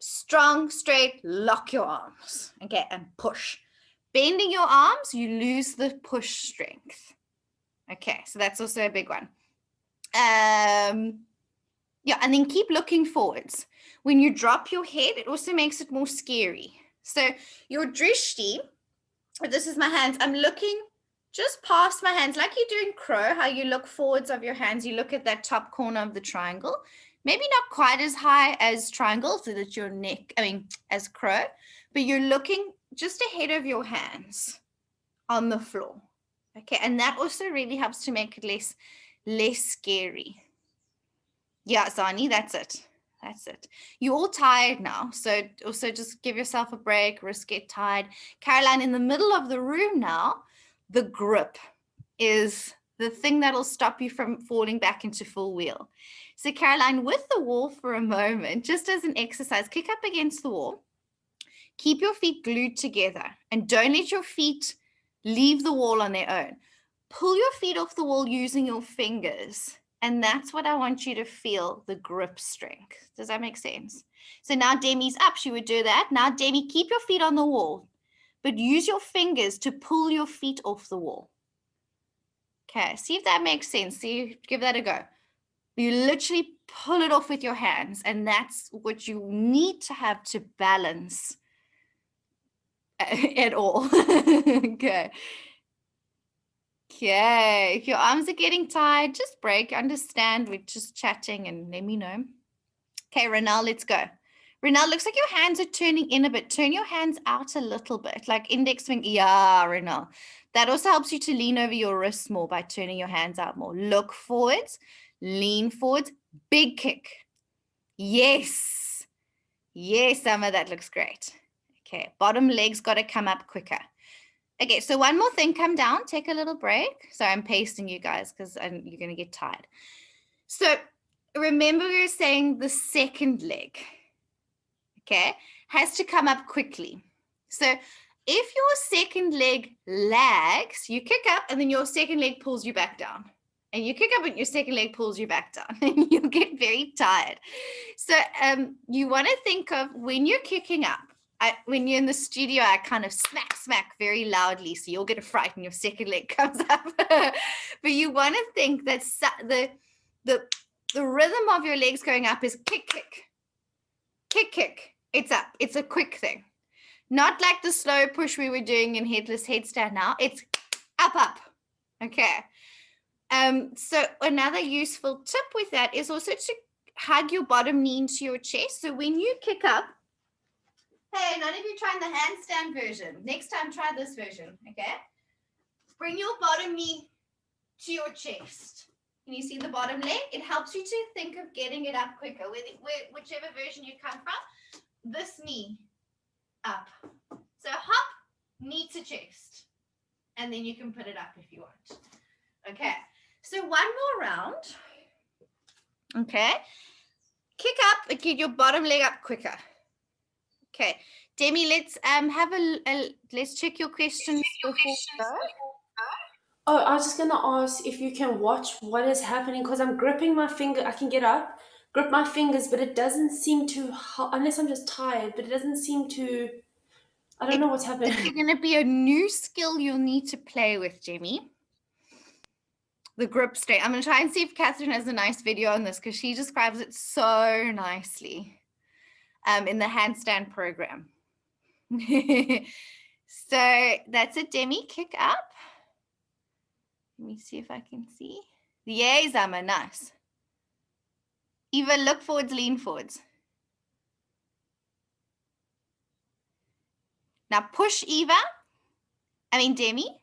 strong, straight, lock your arms, okay, and push. Bending your arms, you lose the push strength. Okay, so that's also a big one. Yeah, and then keep looking forwards. When you drop your head, it also makes it more scary. So your drishti, this is my hands. I'm looking just past my hands, like you do in crow, how you look forwards of your hands. You look at that top corner of the triangle. Maybe not quite as high as triangle, so that your neck, as crow, but you're looking just ahead of your hands on the floor. Okay, and that also really helps to make it less scary. Yeah, Zani, that's it. That's it. You're all tired now, so also just give yourself a break, risk get tired. Caroline, in the middle of the room now, the grip is the thing that'll stop you from falling back into full wheel. So Caroline, with the wall for a moment, just as an exercise, kick up against the wall, keep your feet glued together, and don't let your feet leave the wall on their own. Pull your feet off the wall using your fingers. And that's what I want you to feel, the grip strength. Does that make sense? So now Demi's up. She would do that. Now, Demi, keep your feet on the wall, but use your fingers to pull your feet off the wall. Okay, see if that makes sense. See, give that a go. You literally pull it off with your hands, and that's what you need to have to balance at all. Okay. Okay, if your arms are getting tired, just break. Understand, we're just chatting and let me know. Okay, Renal, let's go. Renal, looks like your hands are turning in a bit. Turn your hands out a little bit, like index finger. Yeah, Renal. That also helps you to lean over your wrists more by turning your hands out more. Look forwards, lean forwards, big kick. Yes. Yes, Summer, that looks great. Okay, bottom leg's got to come up quicker. Okay, so one more thing, come down, take a little break. Sorry, I'm pasting you guys because you're going to get tired. So remember we were saying the second leg, okay, has to come up quickly. So if your second leg lags, you kick up and then your second leg pulls you back down. And you kick up and your second leg pulls you back down and you get very tired. So you want to think of when you're kicking up, when you're in the studio, I kind of smack very loudly. So you'll get a fright and your second leg comes up. But you want to think that the rhythm of your legs going up is kick, kick, kick, kick. It's up. It's a quick thing. Not like the slow push we were doing in headless headstand now. It's up, up. Okay. So another useful tip with that is also to hug your bottom knee into your chest. So when you kick up, hey, none of you trying the handstand version. Next time, try this version, okay? Bring your bottom knee to your chest. Can you see the bottom leg? It helps you to think of getting it up quicker. Whichever version you come from, this knee up. So hop, knee to chest. And then you can put it up if you want. Okay. So one more round. Okay. Kick up and get your bottom leg up quicker. Okay. Demi, let's have let's check your questions before we go. Oh, I was just gonna ask if you can watch what is happening because I'm gripping my finger. I can get up, grip my fingers, but it doesn't seem to help, unless I'm just tired, but it doesn't seem to, I don't know what's happening. It's going to be a new skill you'll need to play with, Jemmy. The grip straight. I'm going to try and see if Catherine has a nice video on this because she describes it so nicely in the handstand program. So that's it, Demi. Kick up. Let me see if I can see. Yay, Zama. Nice. Eva, look forwards, lean forwards. Now push, Eva. Demi.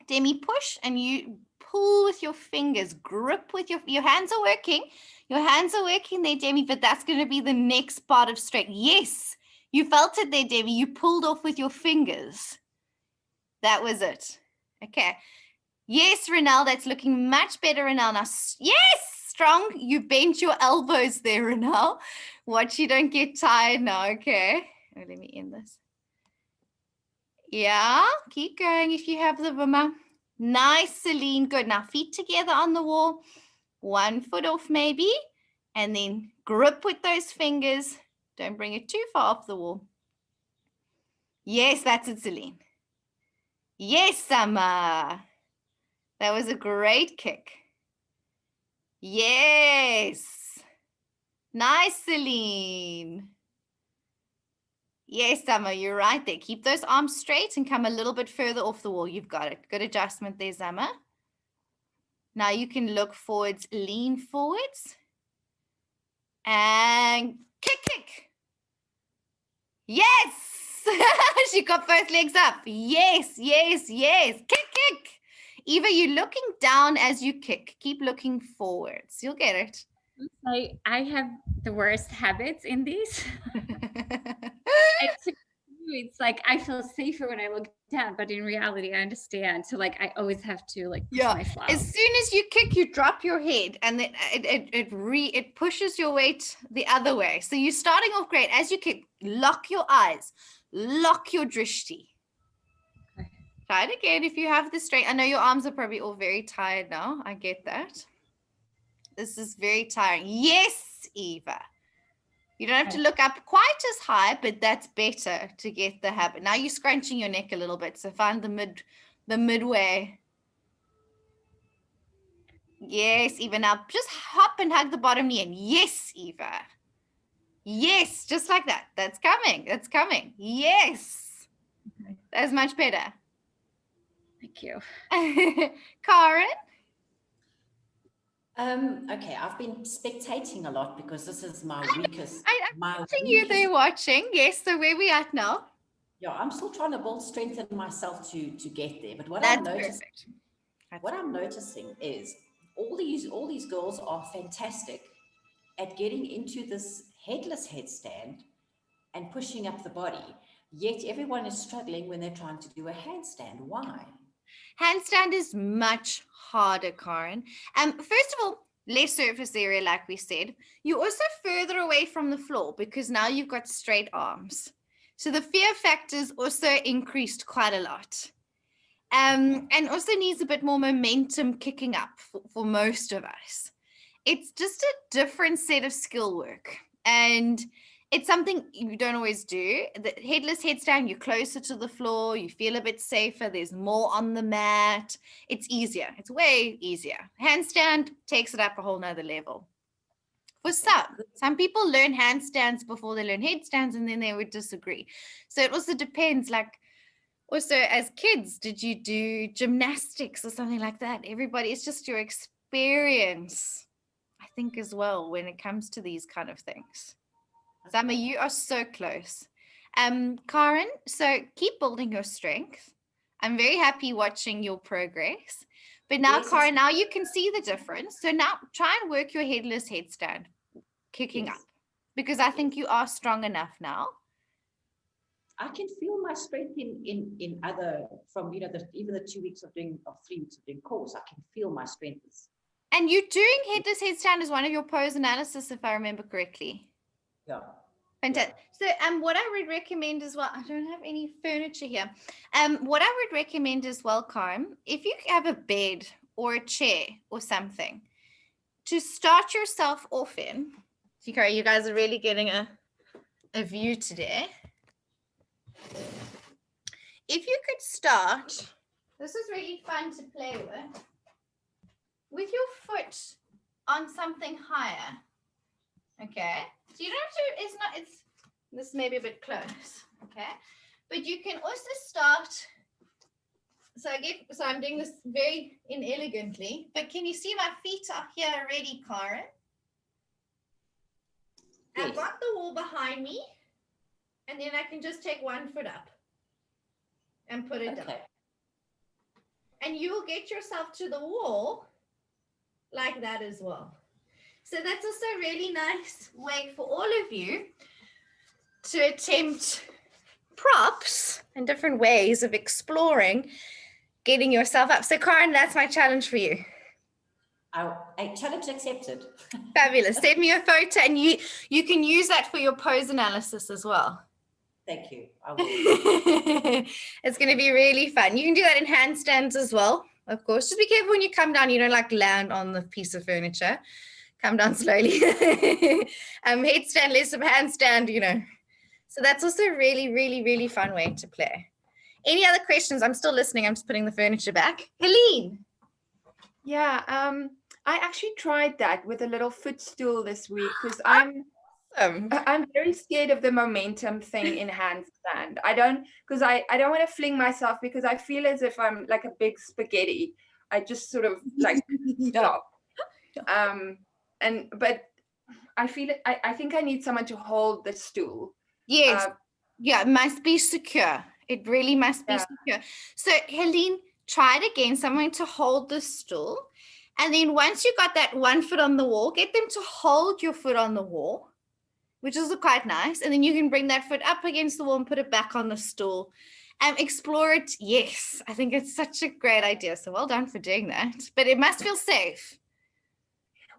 Demi, push and you pull with your fingers, grip with your hands are working. Your hands are working there, Demi, but that's going to be the next part of straight. Yes, you felt it there, Demi. You pulled off with your fingers. That was it. Okay. Yes, Renelle, that's looking much better, Renelle. Now, yes, strong. You bent your elbows there, Renelle. Watch you don't get tired now, okay? Oh, let me end this. Yeah, keep going if you have the Vima. Nice, Celine. Good. Now feet together on the wall. One foot off maybe. And then grip with those fingers. Don't bring it too far off the wall. Yes, that's it, Celine. Yes, Summer. That was a great kick. Yes. Nice, Celine. Yes, Zama, you're right there. Keep those arms straight and come a little bit further off the wall. You've got it. Good adjustment there, Zama. Now you can look forwards, lean forwards. And kick, kick. Yes. She got both legs up. Yes, yes, yes. Kick, kick. Eva, you're looking down as you kick. Keep looking forwards. You'll get it. I have the worst habits in these. It's like I feel safer when I look down, but in reality, I understand. So like I always have to like push myself. As soon as you kick, you drop your head, and then it pushes your weight the other way. So you're starting off great. As you kick, lock your eyes, lock your drishti. Okay. Try it again if you have the strength. I know your arms are probably all very tired now. I get that. This is very tiring. Yes, Eva. You don't have to look up quite as high, but that's better to get the habit. Now you're scrunching your neck a little bit, so find the midway. Yes, Eva. Now just hop and hug the bottom knee in. Yes, Eva. Yes, just like that. That's coming. That's coming. Yes. Okay. That's much better. Thank you. Karen? Okay, I've been spectating a lot because this is my weakest. I'm watching you there watching. Yes, so where we at now? Yeah, I'm still trying to build strength in myself to get there. But what I'm noticing is all these girls are fantastic at getting into this headless headstand and pushing up the body. Yet everyone is struggling when they're trying to do a handstand. Why? Handstand is much harder, Karen. First of all, less surface area, like we said. You're also further away from the floor because now you've got straight arms. So the fear factors also increased quite a lot. And also needs a bit more momentum kicking up for most of us. It's just a different set of skill work. And it's something you don't always do. The headless headstand, you're closer to the floor, you feel a bit safer, there's more on the mat. It's easier. It's way easier. Handstand takes it up a whole nother level. For some people learn handstands before they learn headstands, and then they would disagree. So it also depends, like, also as kids, did you do gymnastics or something like that? Everybody, it's just your experience, I think, as well, when it comes to these kind of things. Zama, you are so close. Karen, so keep building your strength. I'm very happy watching your progress. But now, yes, Karen, now you can see the difference. So now try and work your headless headstand, kicking up, because I think you are strong enough now. I can feel my strength in other, from, you know, even the 2 weeks of 3 weeks of doing course, I can feel my strength. And you're doing headless headstand as one of your pose analysis, if I remember correctly. Yeah. Fantastic. So what I would recommend as well, I don't have any furniture here. What I would recommend as well, Karen, if you have a bed or a chair or something to start yourself off in. See, Karen, you guys are really getting a view today. If you could start, this is really fun to play with your foot on something higher. Okay, so you don't have to, this may be a bit close, okay? But you can also start, so I'm doing this very inelegantly, but can you see my feet are here already, Karen? Yes. I've got the wall behind me, and then I can just take one foot up and put it down. And you will get yourself to the wall like that as well. So that's also a really nice way for all of you to attempt props and different ways of exploring getting yourself up. So Karen, that's my challenge for you. A challenge accepted. Fabulous. Send me a photo, and you can use that for your pose analysis as well. Thank you. I will. It's going to be really fun. You can do that in handstands as well, of course. Just be careful when you come down. You don't like land on the piece of furniture. Come down slowly. Headstand, less of handstand, you know. So that's also a really, really, really fun way to play. Any other questions? I'm still listening. I'm just putting the furniture back. Helene. Yeah, I actually tried that with a little footstool this week because I'm very scared of the momentum thing in handstand. I don't want to fling myself because I feel as if I'm like a big spaghetti. I just sort of like stop. But I feel it. I think I need someone to hold the stool. Yes. Yeah, it must be secure. It really must be secure. So Helene, try it again. Someone to hold the stool. And then once you got that one foot on the wall, get them to hold your foot on the wall, which is quite nice. And then you can bring that foot up against the wall and put it back on the stool. Explore it. Yes, I think it's such a great idea. So well done for doing that. But it must feel safe.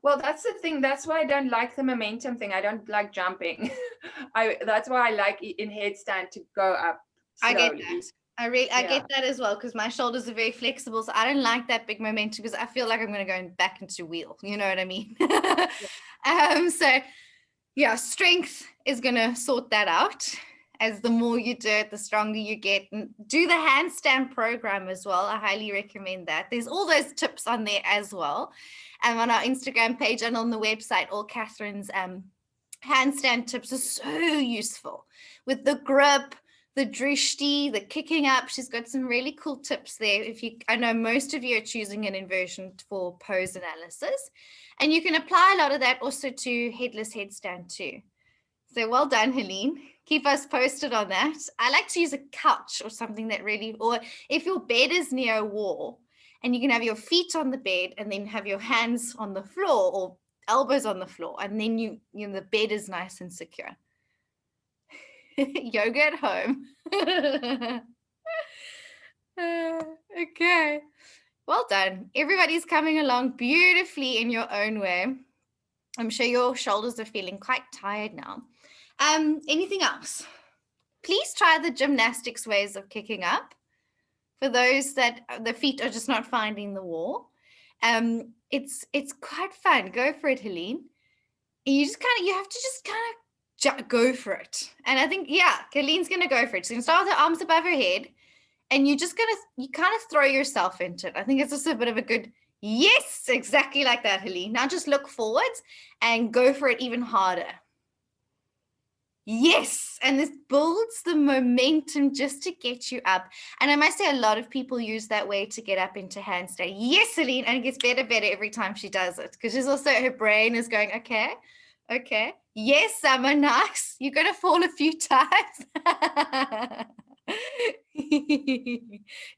Well, that's the thing. That's why I don't like the momentum thing. I don't like jumping. That's why I like in headstand to go up slowly. I get that. I get that as well because my shoulders are very flexible. So I don't like that big momentum because I feel like I'm going to go back into wheel. You know what I mean? So strength is going to sort that out. As the more you do it, the stronger you get. And do the handstand program as well. I highly recommend that. There's all those tips on there as well. And on our Instagram page and on the website, all Catherine's handstand tips are so useful. With the grip, the drishti, the kicking up, she's got some really cool tips there. I know most of you are choosing an inversion for pose analysis. And you can apply a lot of that also to headless headstand too. So well done, Helene. Keep us posted on that. I like to use a couch or something that really, or if your bed is near a wall and you can have your feet on the bed and then have your hands on the floor or elbows on the floor. And then the bed is nice and secure. Yoga at home. Okay. Well done. Everybody's coming along beautifully in your own way. I'm sure your shoulders are feeling quite tired now. Anything else? Please try the gymnastics ways of kicking up. For those that the feet are just not finding the wall. It's quite fun. Go for it, Helene. You have to just kind of go for it. And I think, yeah, Helene's going to go for it. She's going to start with her arms above her head. And you kind of throw yourself into it. I think it's just a bit of a good, yes, exactly like that, Helene. Now just look forwards and go for it even harder. Yes, and this builds the momentum just to get you up. And I must say a lot of people use that way to get up into handstand. Yes, Helene, and it gets better every time she does it because she's also, her brain is going, okay. Yes, Summer, nice. You're going to fall a few times.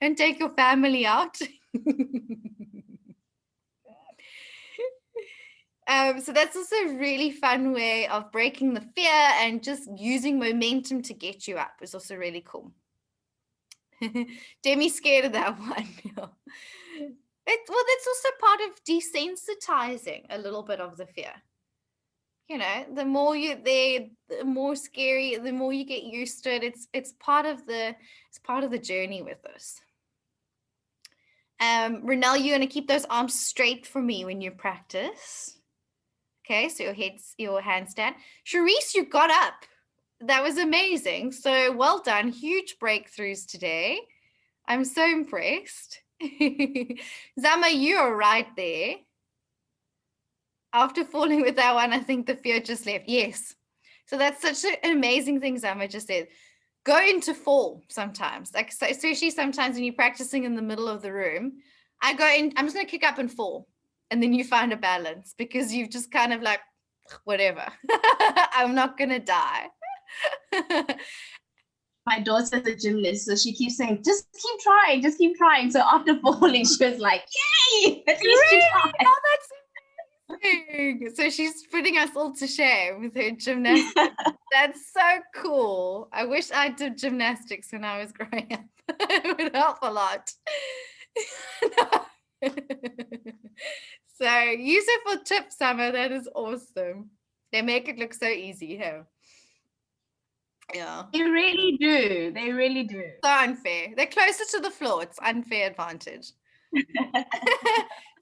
And take your family out. So that's also a really fun way of breaking the fear and just using momentum to get you up. It's also really cool. Demi's scared of that one. That's also part of desensitizing a little bit of the fear. You know, the more you're there, the more scary, the more you get used to it. It's part of the journey with us. Renelle, you're going to keep those arms straight for me when you practice. Okay, so your handstand. Charisse, you got up. That was amazing. So well done. Huge breakthroughs today. I'm so impressed. Zama, you are right there. After falling with that one, I think the fear just left. Yes. So that's such an amazing thing Zama just said. Go into fall sometimes, like especially sometimes when you're practicing in the middle of the room. I go in, I'm just going to kick up and fall. And then you find a balance because you've just kind of like, whatever, I'm not going to die. My daughter's a gymnast, so she keeps saying, just keep trying. So after falling, she was like, yay, at least you tried. Oh, that's amazing. So she's putting us all to shame with her gymnastics. That's so cool. I wish I did gymnastics when I was growing up. It would help a lot. So use it for tips, Summer. That is awesome. They make it look so easy, huh? Yeah. They really do. They really do. So unfair. They're closer to the floor. It's unfair advantage.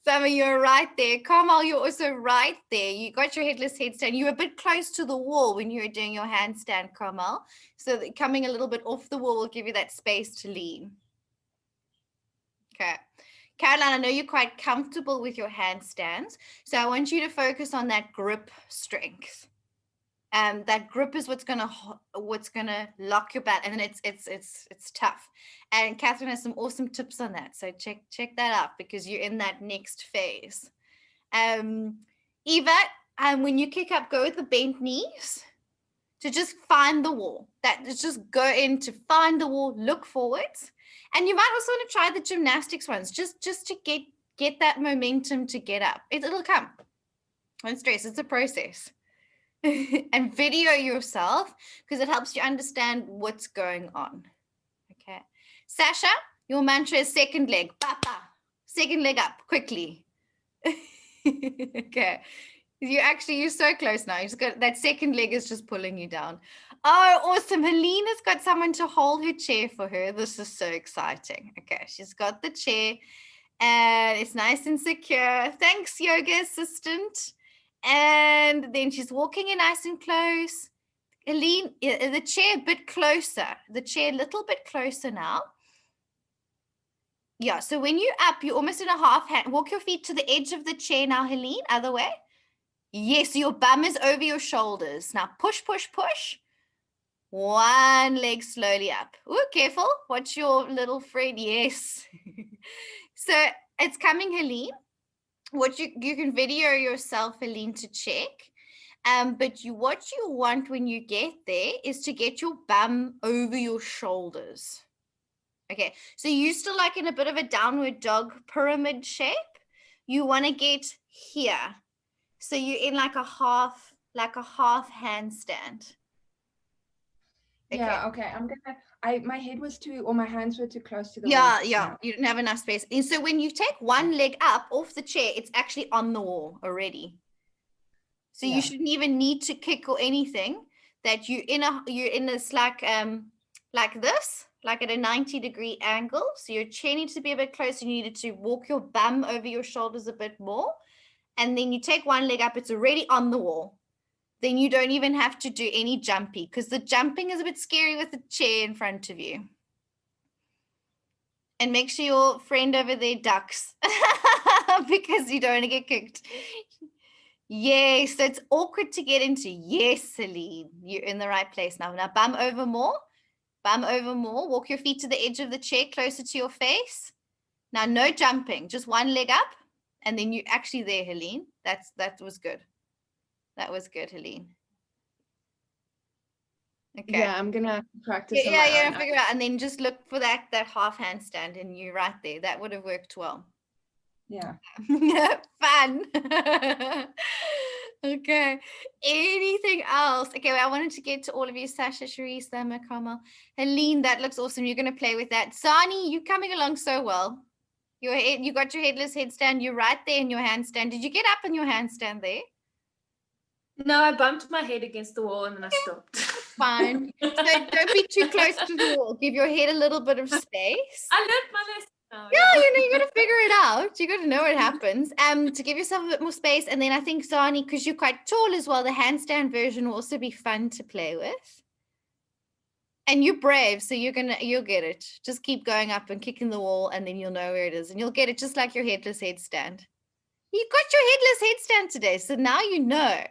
Summer, you're right there. Carmel, you're also right there. You got your headless headstand. You were a bit close to the wall when you were doing your handstand, Carmel. So that coming a little bit off the wall will give you that space to lean. Okay. Caroline, I know you're quite comfortable with your handstands. So I want you to focus on that grip strength. That grip is what's gonna lock your back, and then it's tough. And Catherine has some awesome tips on that, so check that out because you're in that next phase. Eva, when you kick up, go with the bent knees to just find the wall. That is just go in to find the wall, look forwards, and you might also want to try the gymnastics ones just to get that momentum to get up. It'll come. Don't stress. It's a process. And video yourself because it helps you understand what's going on. Okay. Sasha, your mantra is second leg. Papa. Second leg up quickly. Okay. You're so close now. You just got that second leg is just pulling you down. Oh, awesome. Helena's got someone to hold her chair for her. This is so exciting. Okay. She's got the chair and it's nice and secure. Thanks, yoga assistant. And then she's walking in nice and close. Helene, the chair a bit closer. The chair a little bit closer now. Yeah, so when you're up, you're almost in a half hand. Walk your feet to the edge of the chair now, Helene. Other way. Yes, your bum is over your shoulders. Now push, push, push. One leg slowly up. Ooh, careful. Watch your little friend. Yes. So it's coming, Helene. What you can video yourself, Helene, to check. But what you want when you get there is to get your bum over your shoulders. Okay, so you're still like in a bit of a downward dog pyramid shape. You want to get here. So you're in like a half handstand. Yeah, okay. My head was too, or my hands were too close to the wall. Yeah, just yeah. now. You didn't have enough space. And so when you take one leg up off the chair, it's actually on the wall already. So you shouldn't even need to kick or anything. That you're in this like this, like at a 90-degree angle. So your chair needs to be a bit closer. You needed to walk your bum over your shoulders a bit more. And then you take one leg up, it's already on the wall. Then you don't even have to do any jumpy, because the jumping is a bit scary with the chair in front of you. And make sure your friend over there ducks because you don't want to get kicked. Yes, so it's awkward to get into. Yes, Celine, you're in the right place now. Now bum over more. Bum over more. Walk your feet to the edge of the chair closer to your face. Now no jumping, just one leg up. And then you actually there, Helene. That was good. That was good, Helene. Okay. Yeah, I'm gonna practice. Yeah, figure out, and then just look for that half handstand, and you're right there. That would have worked well. Yeah. Fun. Okay. Anything else? Okay, well, I wanted to get to all of you, Sasha, Sharice, Summer, Carmel, Helene. That looks awesome. You're gonna play with that. Sani, you coming along so well. You got your headless headstand. You're right there in your handstand. Did you get up in your handstand there? No, I bumped my head against the wall and then I stopped. Fine. So don't be too close to the wall. Give your head a little bit of space. I learned my lesson now. Yeah, you got to figure it out. You got to know what happens. To give yourself a bit more space. And then I think, Sani, because you're quite tall as well, the handstand version will also be fun to play with. And you're brave, so you'll get it. Just keep going up and kicking the wall, and then you'll know where it is. And you'll get it just like your headless headstand. You got your headless headstand today, so now you know.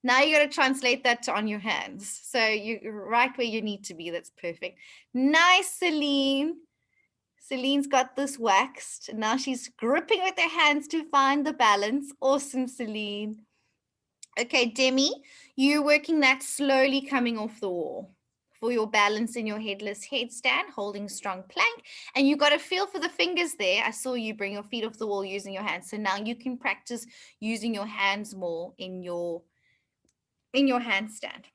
Now you got to translate that to on your hands. So you're right where you need to be. That's perfect. Nice, Celine. Celine's got this waxed. Now she's gripping with her hands to find the balance. Awesome, Celine. Okay, Demi, you're working that slowly coming off the wall for your balance in your headless headstand, holding strong plank. And you got to feel for the fingers there. I saw you bring your feet off the wall using your hands. So now you can practice using your hands more in your handstand.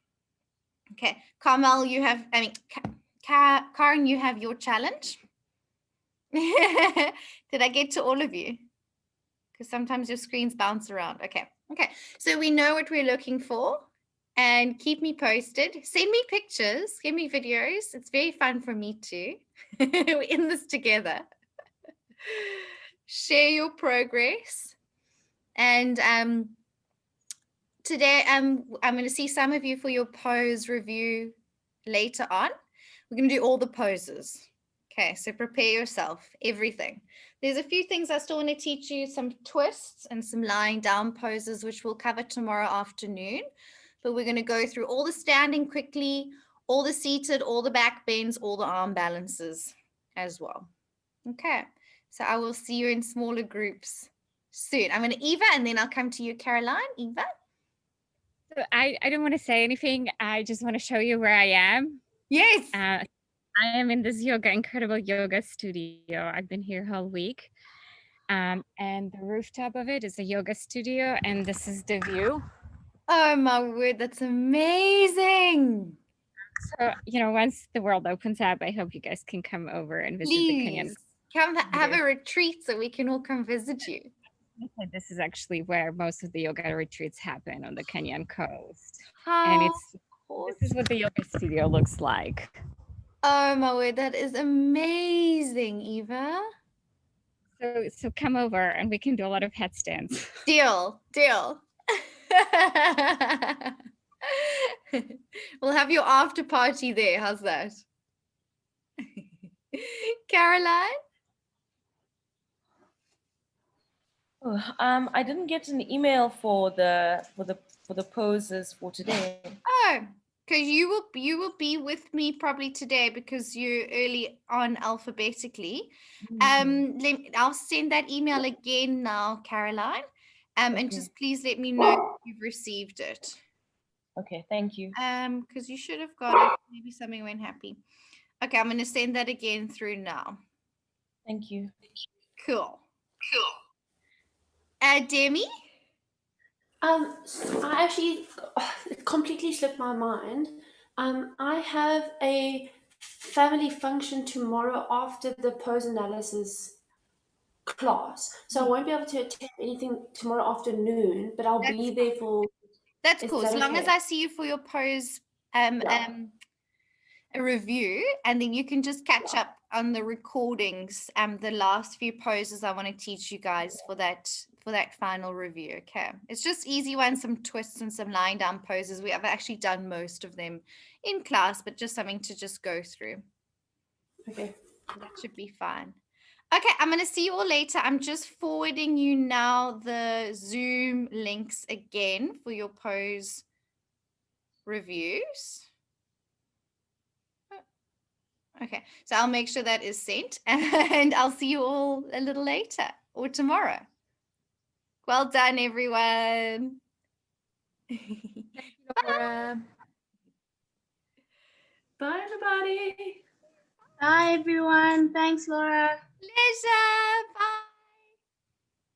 Okay, Carmel, Karen, you have your challenge. Did I get to all of you? Because sometimes your screens bounce around. Okay, so we know what we're looking for, and keep me posted. Send me pictures, give me videos. It's very fun for me too. We're in this together. Share your progress. And today, I'm going to see some of you for your pose review later on. We're going to do all the poses. Okay, so prepare yourself, everything. There's a few things I still want to teach you, some twists and some lying down poses, which we'll cover tomorrow afternoon. But we're going to go through all the standing quickly, all the seated, all the back bends, all the arm balances as well. Okay, so I will see you in smaller groups soon. I'm going to Eva, and then I'll come to you, Caroline. Eva? So I don't want to say anything. I just want to show you where I am. Yes. I am in this incredible yoga studio. I've been here whole week. And the rooftop of it is a yoga studio, and this is the view. Oh my word, that's amazing. So, once the world opens up, I hope you guys can come over and visit the Kenyan. Come have a retreat so we can all come visit you. This is actually where most of the yoga retreats happen, on the Kenyan coast. And this is what the yoga studio looks like. Oh my word, that is amazing, Eva. So come over and we can do a lot of headstands. Deal. We'll have your after party there. How's that? Caroline? Oh, I didn't get an email for the poses for today. Oh, because you will be with me probably today because you're early on alphabetically. I'll send that email again now, Caroline. And just please let me know if you've received it. Okay, thank you. Because you should have got it. Maybe something went happy. Okay, I'm going to send that again through now. Thank you. Cool. Demi? I actually, it completely slipped my mind. I have a family function tomorrow after the pose analysis class, so I won't be able to attend anything tomorrow afternoon, but I'll be there for. That's Is cool. that As long as okay? I see you for your pose a review, and then you can just catch up on the recordings, the last few poses I want to teach you guys for that final review. Okay, it's just easy ones, some twists and some lying down poses. We have actually done most of them in class, but just something to just go through. Okay, that should be fine. Okay, I'm going to see you all later. I'm just forwarding you now the Zoom links again for your pose reviews. Okay, so I'll make sure that is sent, and I'll see you all a little later or tomorrow. Well done, everyone. Laura. Bye, everybody. Bye, everyone. Thanks, Laura. Pleasure. Bye.